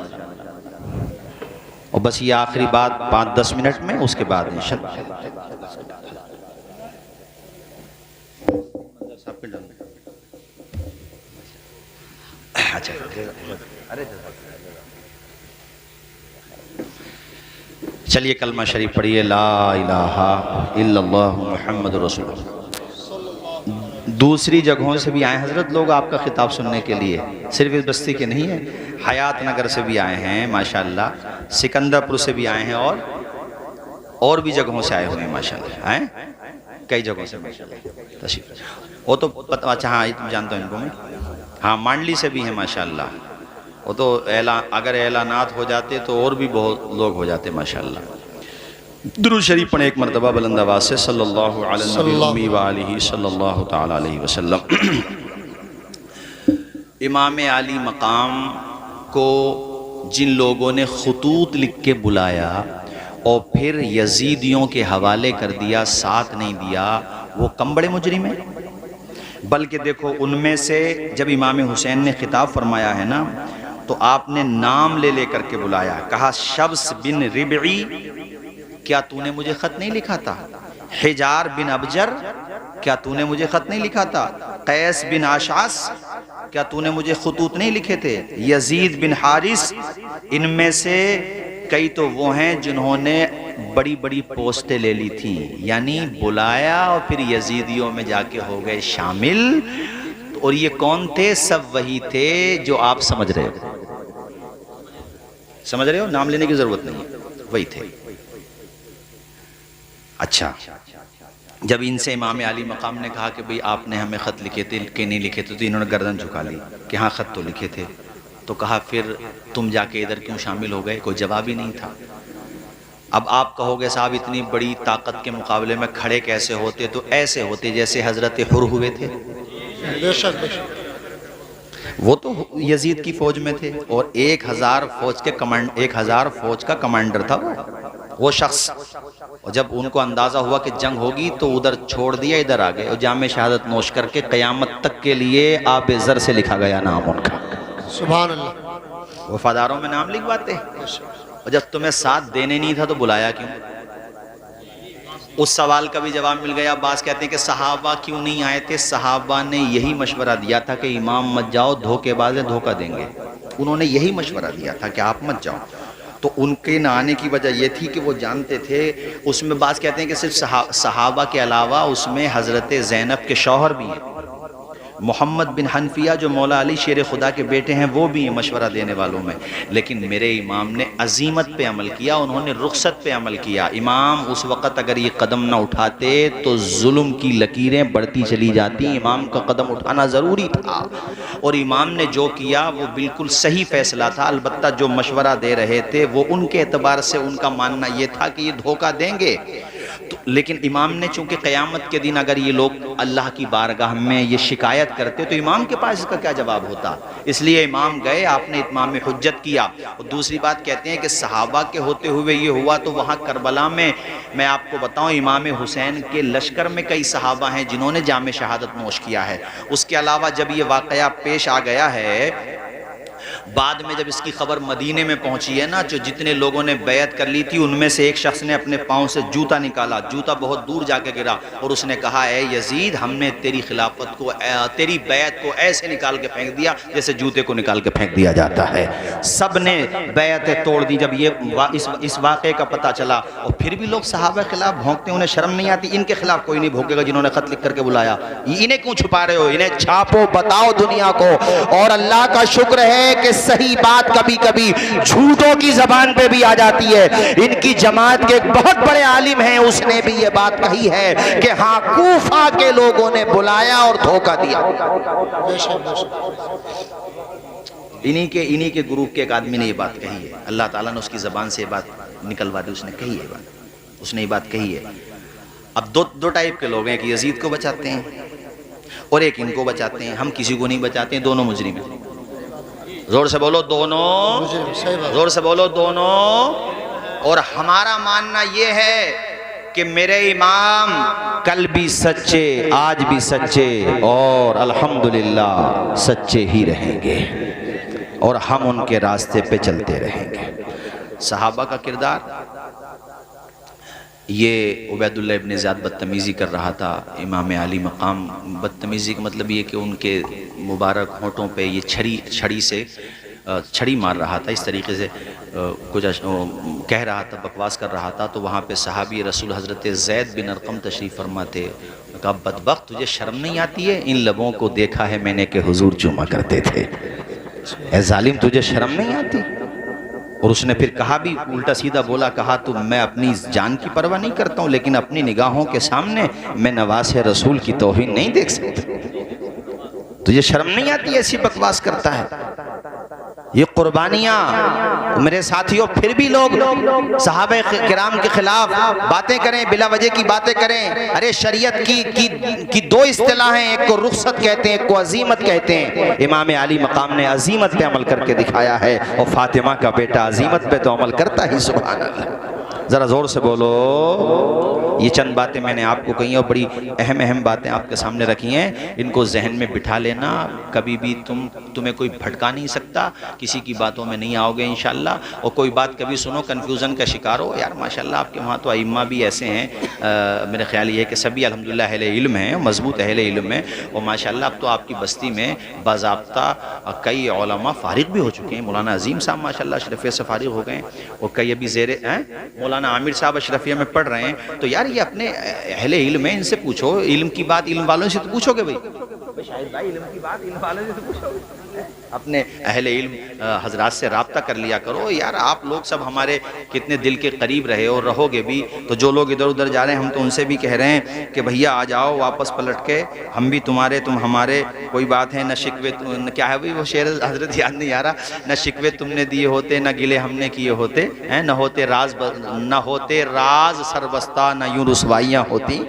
اور بس یہ آخری بات 5-10 منٹ میں، اس کے بعد انشاءاللہ۔ چلیے کلمہ شریف پڑھیے، لا الہ الا اللہ محمد رسول اللہ۔ دوسری جگہوں سے بھی آئے حضرت لوگ آپ کا خطاب سننے کے لیے، صرف اس بستی کے نہیں ہیں، حیات نگر سے بھی آئے ہیں ماشاءاللہ، سکندرپور سے بھی آئے ہیں، اور بھی جگہوں سے آئے ہوئے ہیں ماشاءاللہ، کئی جگہوں سے ماشاءاللہ تشریف۔ وہ تو اچھا، ہاں جانتا ہوں ان کو میں، ہاں مانڈلی سے بھی ہیں ماشاءاللہ، وہ تو اگر اعلانات ہو جاتے تو اور بھی بہت لوگ ہو جاتے ماشاءاللہ. درود شریف پڑھیں ایک مرتبہ بلند آواز سے صلی اللہ علی النبی الامی وآلہ صلی اللہ تعالی علیہ وسلم. امام علی مقام کو جن لوگوں نے خطوط لکھ کے بلایا اور پھر یزیدیوں کے حوالے کر دیا، ساتھ نہیں دیا، وہ کم بڑے مجرم ہیں. بلکہ دیکھو ان میں سے جب امام حسین نے خطاب فرمایا ہے نا تو آپ نے نام لے لے کر کے بلایا. کہا شبس بن ربعی کیا تو نے مجھے خط نہیں لکھا تھا؟ حجار بن ابجر کیا تو نے مجھے خط نہیں لکھا تھا؟ قیس بن اشعث کیا تو نے مجھے خطوط نہیں لکھے تھے؟ یزید بن حارث، ان میں سے کئی تو وہ ہیں جنہوں نے بڑی بڑی پوسٹیں لے لی تھی، یعنی بلایا اور پھر یزیدیوں میں جا کے ہو گئے شامل. اور یہ کون تھے؟ سب وہی تھے جو آپ سمجھ رہے ہو. سمجھ رہے ہو؟ نام لینے کی ضرورت نہیں ہے، وہی تھے. اچھا، جب ان سے امام علی مقام نے کہا کہ بھئی آپ نے ہمیں خط لکھے تھے کہ نہیں لکھے تھے، تو انہوں نے گردن جھکا لی کہ ہاں خط تو لکھے تھے. تو کہا پھر تم جا کے ادھر کیوں شامل ہو گئے؟ کوئی جواب ہی نہیں تھا. اب آپ کہو گے صاحب اتنی بڑی طاقت کے مقابلے میں کھڑے کیسے ہوتے؟ تو ایسے ہوتے جیسے حضرت حر ہوئے تھے. بے شک بے شک. وہ تو یزید کی فوج میں تھے اور 1000 فوج کا کمانڈر تھا وہ شخص. اور جب ان کو اندازہ ہوا کہ جنگ ہوگی تو ادھر چھوڑ دیا، ادھر آ گئے اور جام شہادت نوش کر کے قیامت تک کے لیے آب زر سے لکھا گیا نام ان کا. سبحان اللہ. وفاداروں میں نام لکھواتے. اور جب تمہیں ساتھ دینے نہیں تھا تو بلایا کیوں؟ اس سوال کا بھی جواب مل گیا. بعض کہتے ہیں کہ صحابہ کیوں نہیں آئے تھے؟ صحابہ نے یہی مشورہ دیا تھا کہ امام مت جاؤ، دھوکے باز دھوکہ دیں گے. انہوں نے یہی مشورہ دیا تھا کہ آپ مت جاؤ. تو ان کے نہ آنے کی وجہ یہ تھی کہ وہ جانتے تھے. اس میں بعض کہتے ہیں کہ صرف صحابہ کے علاوہ اس میں حضرت زینب کے شوہر بھی ہیں، محمد بن حنفیہ جو مولا علی شیر خدا کے بیٹے ہیں وہ بھی ہیں مشورہ دینے والوں میں. لیکن میرے امام نے عزیمت پہ عمل کیا، انہوں نے رخصت پہ عمل کیا. امام اس وقت اگر یہ قدم نہ اٹھاتے تو ظلم کی لکیریں بڑھتی چلی جاتی. امام کا قدم اٹھانا ضروری تھا اور امام نے جو کیا وہ بالکل صحیح فیصلہ تھا. البتہ جو مشورہ دے رہے تھے وہ ان کے اعتبار سے ان کا ماننا یہ تھا کہ یہ دھوکہ دیں گے. لیکن امام نے چونکہ قیامت کے دن اگر یہ لوگ اللہ کی بارگاہ میں یہ شکایت کرتے تو امام کے پاس اس کا کیا جواب ہوتا؟ اس لیے امام گئے، آپ نے اتمام حجت کیا. اور دوسری بات کہتے ہیں کہ صحابہ کے ہوتے ہوئے یہ ہوا تو وہاں کربلا میں میں آپ کو بتاؤں امام حسین کے لشکر میں کئی صحابہ ہیں جنہوں نے جام شہادت نوش کیا ہے. اس کے علاوہ جب یہ واقعہ پیش آ گیا ہے، بعد میں جب اس کی خبر مدینے میں پہنچی ہے نا، جو جتنے لوگوں نے بیعت کر لی تھی ان میں سے ایک شخص نے اپنے پاؤں سے جوتا نکالا. جوتا بہت دور جا کے گرا اور اس نے کہا اے یزید، ہم نے تیری خلافت کو، تیری بیعت کو ایسے نکال کے پھینک دیا جیسے جوتے کو نکال کے پھینک دیا جاتا ہے. سب نے بیعتیں توڑ دی. جب یہ اس واقعے کا پتہ چلا اور پھر بھی لوگ صحابہ کے خلاف بھونکتے، انہیں شرم نہیں آتی؟ ان کے خلاف کوئی نہیں بھونکے گا جنہوں نے خط لکھ کر کے بلایا. انہیں کیوں چھپا رہے ہو؟ انہیں چھاپو، بتاؤ دنیا کو. اور اللہ کا شکر ہے کہ صحیح بات کبھی کبھی جھوٹوں کی زبان پہ بھی آ جاتی ہے. ان کی جماعت کے ایک بہت بڑے عالم ہیں، اس نے بھی یہ بات کہی ہے کہ ہاں کوفہ کے لوگوں نے بلایا اور دھوکہ دیا. انہی کے گروپ کے ایک آدمی نے یہ بات کہی ہے. اللہ تعالیٰ نے اس کی زبان سے یہ بات نکلوا دی. اس نے کہی ہے بات، اس نے یہ بات کہی ہے. اب دو ٹائپ کے لوگ ہیں، ایک یزید کو بچاتے ہیں اور ایک ان کو بچاتے ہیں. ہم کسی کو نہیں بچاتے ہیں، دونوں مجرم ہیں. زور سے بولو دونوں، زور سے بولو دونوں. اور ہمارا ماننا یہ ہے کہ میرے امام کل بھی سچے، آج بھی سچے اور الحمدللہ سچے ہی رہیں گے اور ہم ان کے راستے پہ چلتے رہیں گے. صحابہ کا کردار یہ عبید اللہ ابن زیاد بدتمیزی کر رہا تھا. امام علی مقام بدتمیزی کا مطلب یہ کہ ان کے مبارک ہونٹوں پہ یہ چھڑی سے چھڑی مار رہا تھا. اس طریقے سے کچھ کہہ رہا تھا، بکواس کر رہا تھا. تو وہاں پہ صحابی رسول حضرت زید بن ارقم تشریف فرما تھے. کہا بدبخت، تجھے شرم نہیں آتی ہے؟ ان لبوں کو دیکھا ہے میں نے کہ حضور چوما کرتے تھے. اے ظالم، تجھے شرم نہیں آتی؟ اور اس نے پھر کہا بھی، الٹا سیدھا بولا. کہا تو میں اپنی جان کی پرواہ نہیں کرتا ہوں، لیکن اپنی نگاہوں کے سامنے میں نواسے رسول کی توہین نہیں دیکھ سکتا. تجھے شرم نہیں آتی؟ ایسی بکواس کرتا ہے. یہ قربانیاں میرے ساتھیوں، پھر بھی لوگ صحابہ کرام کے خلاف باتیں کریں، بلا وجہ کی باتیں کریں۔ ارے شریعت کی دو اصطلاح ہیں، ایک کو رخصت کہتے ہیں، ایک کو عزیمت کہتے ہیں۔ امام علی مقام نے عزیمت پہ عمل کر کے دکھایا ہے، اور فاطمہ کا بیٹا عزیمت پہ تو عمل کرتا ہی، سبحان اللہ۔ ذرا زور سے بولو۔ یہ چند باتیں میں نے آپ کو کہی اور بڑی اہم باتیں آپ کے سامنے رکھی ہیں، ان کو ذہن میں بٹھا لینا۔ کبھی بھی تمہیں کوئی بھٹکا نہیں سکتا، کسی کی باتوں میں نہیں آؤ گے انشاءاللہ۔ اور کوئی بات کبھی سنو کنفیوژن کا شکار ہو، یار ماشاءاللہ آپ کے وہاں تو ائمہ بھی ایسے ہیں، میرے خیال یہ ہے کہ سبھی الحمدللہ اہل علم ہیں، مضبوط اہل علم ہیں، اور ماشاءاللہ اب تو آپ کی بستی میں باضابطہ کئی علماء فارغ بھی ہو چکے ہیں۔ مولانا عظیم صاحب ماشاءاللہ اشرفیہ سے فارغ ہو گئے ہیں، اور کئی ابھی زیر مولانا عامر صاحب اشرفیہ میں پڑھ رہے ہیں۔ تو یار یہ اپنے اہل علم ہیں، ان سے پوچھو، علم کی بات علم والوں سے تو پوچھو گے بھائی، شاہد بھائی علم کی بات علم والوں سے تو پوچھو گے، اپنے اہل علم حضرات سے رابطہ کر لیا کرو۔ یار آپ لوگ سب ہمارے کتنے دل کے قریب رہے اور رہو گے بھی، تو جو لوگ ادھر ادھر جا رہے ہیں ہم تو ان سے بھی کہہ رہے ہیں کہ بھیا آ جاؤ واپس پلٹ کے، ہم بھی تمہارے تم ہمارے، کوئی بات ہے نہ شکوے، کیا ہے وہ شعر حضرت یاد نہیں آ رہا، نہ شکوے تم نے دیے ہوتے نہ گلے ہم نے کیے ہوتے، نہ ہوتے راز سربستہ نہ یوں رسوائیاں ہوتی۔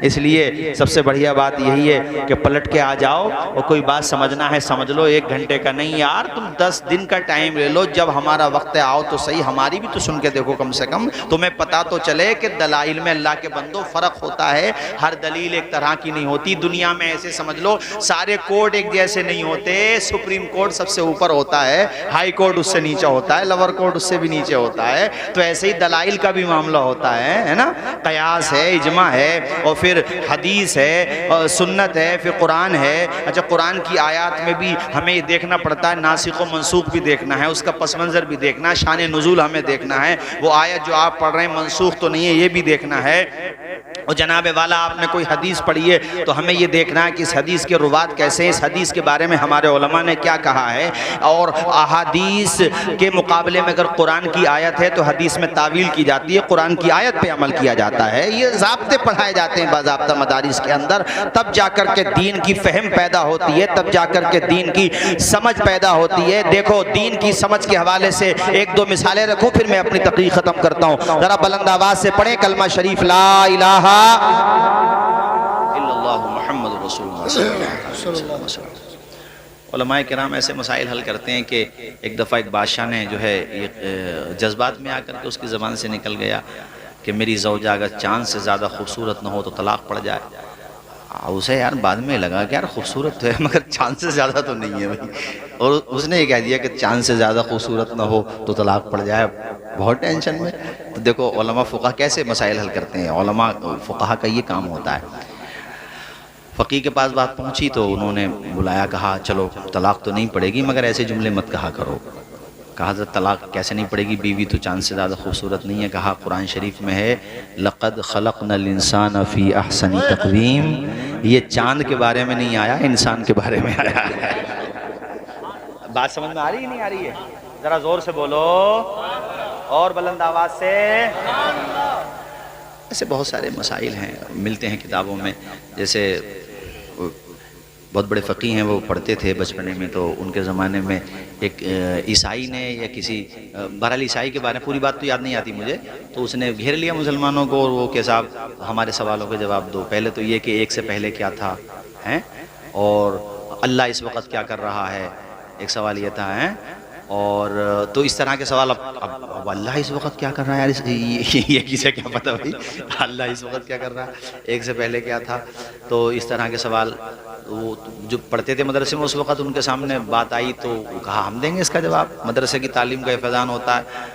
اس لیے سب سے بڑھیا بات یہی ہے کہ پلٹ کے آ جاؤ، اور کوئی بات سمجھنا ہے سمجھ لو، 1 گھنٹے کا نہیں یار، تم 10 دن کا ٹائم لے لو، جب ہمارا وقت ہے آؤ تو صحیح، ہماری بھی تو سن کے دیکھو، کم سے کم تمہیں پتا تو چلے کہ دلائل میں اللہ کے بندو فرق ہوتا ہے، ہر دلیل ایک طرح کی نہیں ہوتی۔ دنیا میں ایسے سمجھ لو سارے کورٹ ایک جیسے نہیں ہوتے، سپریم کورٹ سب سے اوپر ہوتا ہے، ہائی کورٹ اس سے نیچے ہوتا ہے، لور کورٹ اس سے بھی نیچے ہوتا ہے، تو ایسے ہی دلائل کا بھی معاملہ ہوتا ہے نا، قیاس ہے، اجماع ہے، اور پھر حدیث ہے، اور سنت ہے، پھر قرآن ہے۔ اچھا قرآن کی آیات میں بھی ہمیں یہ دیکھنا پڑتا ہے، ناسخ و منسوخ بھی دیکھنا ہے، اس کا پس منظر بھی دیکھنا ہے، شان نزول ہمیں دیکھنا ہے، وہ آیت جو آپ پڑھ رہے ہیں منسوخ تو نہیں ہے یہ بھی دیکھنا ہے۔ اور جناب والا آپ نے کوئی حدیث پڑھی ہے تو ہمیں یہ دیکھنا ہے کہ اس حدیث کے روات کیسے ہیں، اس حدیث کے بارے میں ہمارے علماء نے کیا کہا ہے، اور احادیث کے مقابلے میں اگر قرآن کی آیت ہے تو حدیث میں تعویل کی جاتی ہے، قرآن کی آیت پہ عمل کیا جاتا ہے۔ یہ ضابطے پڑھائے جاتے ہیں باضابطہ مدارس کے اندر، تب جا کر کے دین کی فہم پیدا ہوتی ہے، تب جا کر کے دین کی سمجھ پیدا ہوتی ہے۔ دیکھو دین کی سمجھ کے حوالے سے 1-2 مثالیں رکھوں پھر میں اپنی تقریر ختم کرتا ہوں۔ ذرا بلند آواز سے پڑھیں کلمہ شریف لا الہ الا اللہ محمد رسول اللہ صلی اللہ علیہ وسلم۔ علماء کرام ایسے مسائل حل کرتے ہیں کہ ایک دفعہ ایک بادشاہ نے جو ہے جذبات میں آ کر کے اس کی زبان سے نکل گیا کہ میری زوجہ اگر چاند سے زیادہ خوبصورت نہ ہو تو طلاق پڑ جائے۔ اسے یار بعد میں لگا کہ یار خوبصورت تو ہے مگر چاند سے زیادہ تو نہیں ہے بھائی، اور اس نے یہ کہہ دیا کہ چاند سے زیادہ خوبصورت نہ ہو تو طلاق پڑ جائے، بہت ٹینشن میں۔ تو دیکھو علماء فقہ کیسے مسائل حل کرتے ہیں، علماء فقہ کا یہ کام ہوتا ہے۔ فقی کے پاس بات پہنچی تو انہوں نے بلایا، کہا چلو طلاق تو نہیں پڑے گی مگر ایسے جملے مت کہا کرو۔ کہا حضرت طلاق کیسے نہیں پڑے گی، بیوی تو چاند سے زیادہ خوبصورت نہیں ہے۔ کہا قرآن شریف میں ہے لقد خلقنا الانسان فی احسن تقویم، یہ چاند کے بارے میں نہیں آیا، انسان کے بارے میں آیا ہے۔ بات سمجھ میں آ رہی ہے نہیں آ رہی ہے؟ ذرا زور سے بولو اور بلند آواز سے۔ ایسے بہت سارے مسائل ہیں ملتے ہیں کتابوں میں، جیسے بہت بڑے فقی ہیں وہ پڑھتے تھے بچپنے میں، تو ان کے زمانے میں ایک عیسائی نے یا کسی بہرحال عیسائی کے بارے میں پوری بات تو یاد نہیں آتی مجھے، تو اس نے گھیر لیا مسلمانوں کو اور وہ کہ صاحب ہمارے سوالوں کے جواب دو۔ پہلے تو یہ کہ ایک سے پہلے کیا تھا ہیں، اور اللہ اس وقت کیا کر رہا ہے، ایک سوال یہ تھا ہیں، اور تو اس طرح کے سوال اب اللہ اس وقت کیا کر رہا ہے یار، یہ کسے کیا پتہ بھائی اللہ اس وقت کیا کر رہا ہے، ایک سے پہلے کیا تھا۔ تو اس طرح کے سوال وہ جو پڑھتے تھے مدرسے میں اس وقت ان کے سامنے بات آئی تو کہا ہم دیں گے اس کا جواب، مدرسے کی تعلیم کا فیضان ہوتا ہے۔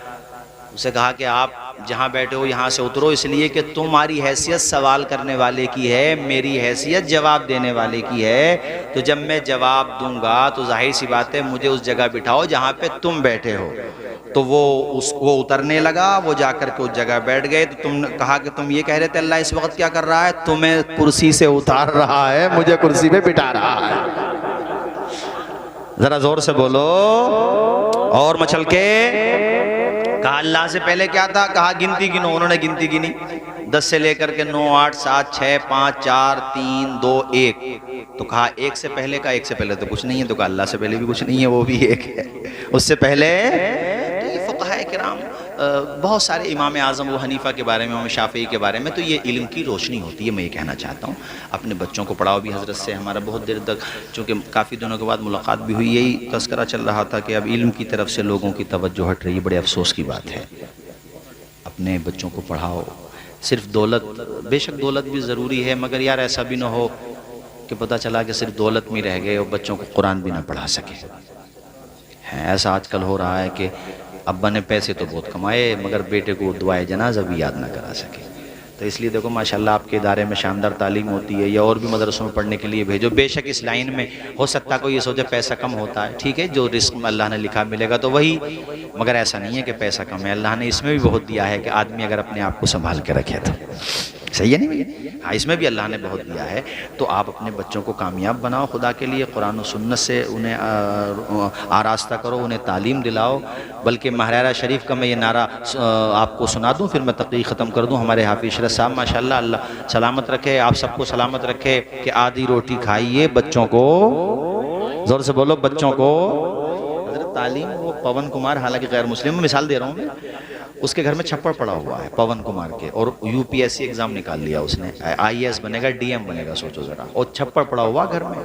اسے کہا کہ آپ جہاں بیٹھے ہو یہاں سے اترو، اس لیے کہ تمہاری حیثیت سوال کرنے والے کی ہے، میری حیثیت جواب دینے والے کی ہے، تو جب میں جواب دوں گا تو ظاہر سی بات ہے مجھے اس جگہ بٹھاؤ جہاں پہ تم بیٹھے ہو۔ تو وہ اترنے لگا، وہ جا کر کے اس جگہ بیٹھ گئے، تو تم نے کہا کہ تم یہ کہہ رہے تھے اللہ اس وقت کیا کر رہا ہے، تمہیں کرسی سے اتار رہا ہے، مجھے کرسی پہ بٹھا رہا ہے۔ ذرا زور سے بولو اور مچل کے۔ کہا اللہ سے پہلے کیا تھا، کہا گنتی گنو، انہوں نے گنتی گنی 10 سے لے کر کے 9 8 7 6 5 4 3 2 1، تو کہا ایک سے پہلے کا، ایک سے پہلے تو کچھ نہیں ہے، تو کہا اللہ سے پہلے بھی کچھ نہیں ہے وہ بھی ایک ہے۔ اس سے پہلے تو یہ فقہائے کرام بہت سارے امام اعظم ابو حنیفہ کے بارے میں، امام شافعی کے بارے میں، تو یہ علم کی روشنی ہوتی ہے. میں یہ کہنا چاہتا ہوں اپنے بچوں کو پڑھاؤ بھی. حضرت سے ہمارا بہت دیر تک چونکہ کافی دنوں کے بعد ملاقات بھی ہوئی، یہی تذکرہ چل رہا تھا کہ اب علم کی طرف سے لوگوں کی توجہ ہٹ رہی ہے. بڑے افسوس کی بات ہے. اپنے بچوں کو پڑھاؤ. صرف دولت، بے شک دولت بھی ضروری ہے، مگر یار ایسا بھی نہ ہو کہ پتہ چلا کہ صرف دولت میں رہ گئے اور بچوں کو قرآن بھی نہ پڑھا سکے. ایسا آج کل ہو رہا ہے کہ ابا نے پیسے تو بہت کمائے مگر بیٹے کو دعائے جنازہ بھی یاد نہ کرا سکے. تو اس لیے دیکھو ماشاءاللہ آپ کے ادارے میں شاندار تعلیم ہوتی ہے، یا اور بھی مدرسوں میں پڑھنے کے لیے بھیجو. بے شک اس لائن میں ہو سکتا ہے کوئی یہ سوچے پیسہ کم ہوتا ہے، ٹھیک ہے، جو رزق میں اللہ نے لکھا ملے گا تو وہی، مگر ایسا نہیں ہے کہ پیسہ کم ہے. اللہ نے اس میں بھی بہت دیا ہے کہ آدمی اگر اپنے آپ کو سنبھال کے رکھے تو صحیح ہے نہیں؟ ہاں، اس میں بھی اللہ نے بہت دیا ہے. تو آپ اپنے بچوں کو کامیاب بناؤ خدا کے لیے، قرآن و سنت سے انہیں آراستہ کرو، انہیں تعلیم دلاؤ. بلکہ ماہرہ شریف کا میں یہ نعرہ آپ کو سنا دوں پھر میں تقریر ختم کر دوں. ہمارے حافظ اشرف صاحب ماشاءاللہ اللہ سلامت رکھے، آپ سب کو سلامت رکھے، کہ آدھی روٹی کھائیے بچوں کو، زور سے بولو، بچوں کو حضرت تعلیم. وہ پون کمار حالانکہ غیر مسلم، مثال دے رہا ہوں میں، اس کے گھر میں چھپڑ پڑا ہوا ہے پون کمار کے، اور U P S C exam نکال لیا اس نے، آئی ایس بنے گا، ڈی ایم بنے گا، سوچو ذرا، اور چھپڑ پڑا ہوا گھر میں.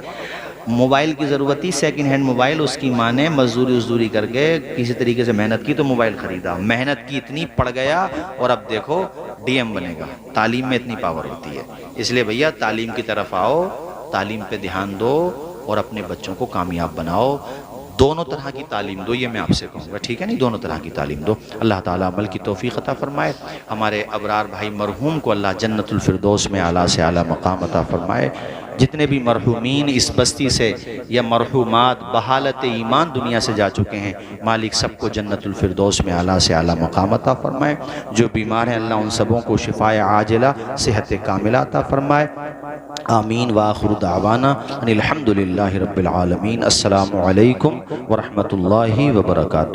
موبائل کی ضرورت تھی، سیکنڈ ہینڈ موبائل، اس کی ماں نے مزدوری کر کے کسی طریقے سے محنت کی تو موبائل خریدا. محنت کی اتنی پڑ گیا اور اب دیکھو ڈی ایم بنے گا. تعلیم میں اتنی پاور ہوتی ہے. اس لیے بھیا تعلیم کی طرف آؤ، تعلیم پہ دھیان دو اور اپنے بچوں کو کامیاب بناؤ. دونوں طرح کی تعلیم دو، یہ میں آپ سے کہوں گا، ٹھیک ہے نہیں؟ دونوں طرح کی تعلیم دو. اللہ تعالیٰ عمل کی توفیق عطا فرمائے. ہمارے ابرار بھائی مرحوم کو اللہ جنت الفردوس میں اعلیٰ سے اعلیٰ مقام عطا فرمائے. جتنے بھی مرحومین اس بستی سے یا مرحومات بحالت ایمان دنیا سے جا چکے ہیں، مالک سب کو جنت الفردوس میں اعلیٰ سے اعلیٰ مقام عطا فرمائے. جو بیمار ہیں اللہ ان سبوں کو شفائے عاجلہ، صحت کاملہ عطا فرمائے. آمین. وآخر دعوانا ان الحمدللہ رب العالمین. السلام علیکم ورحمۃ اللہ وبرکاتہ.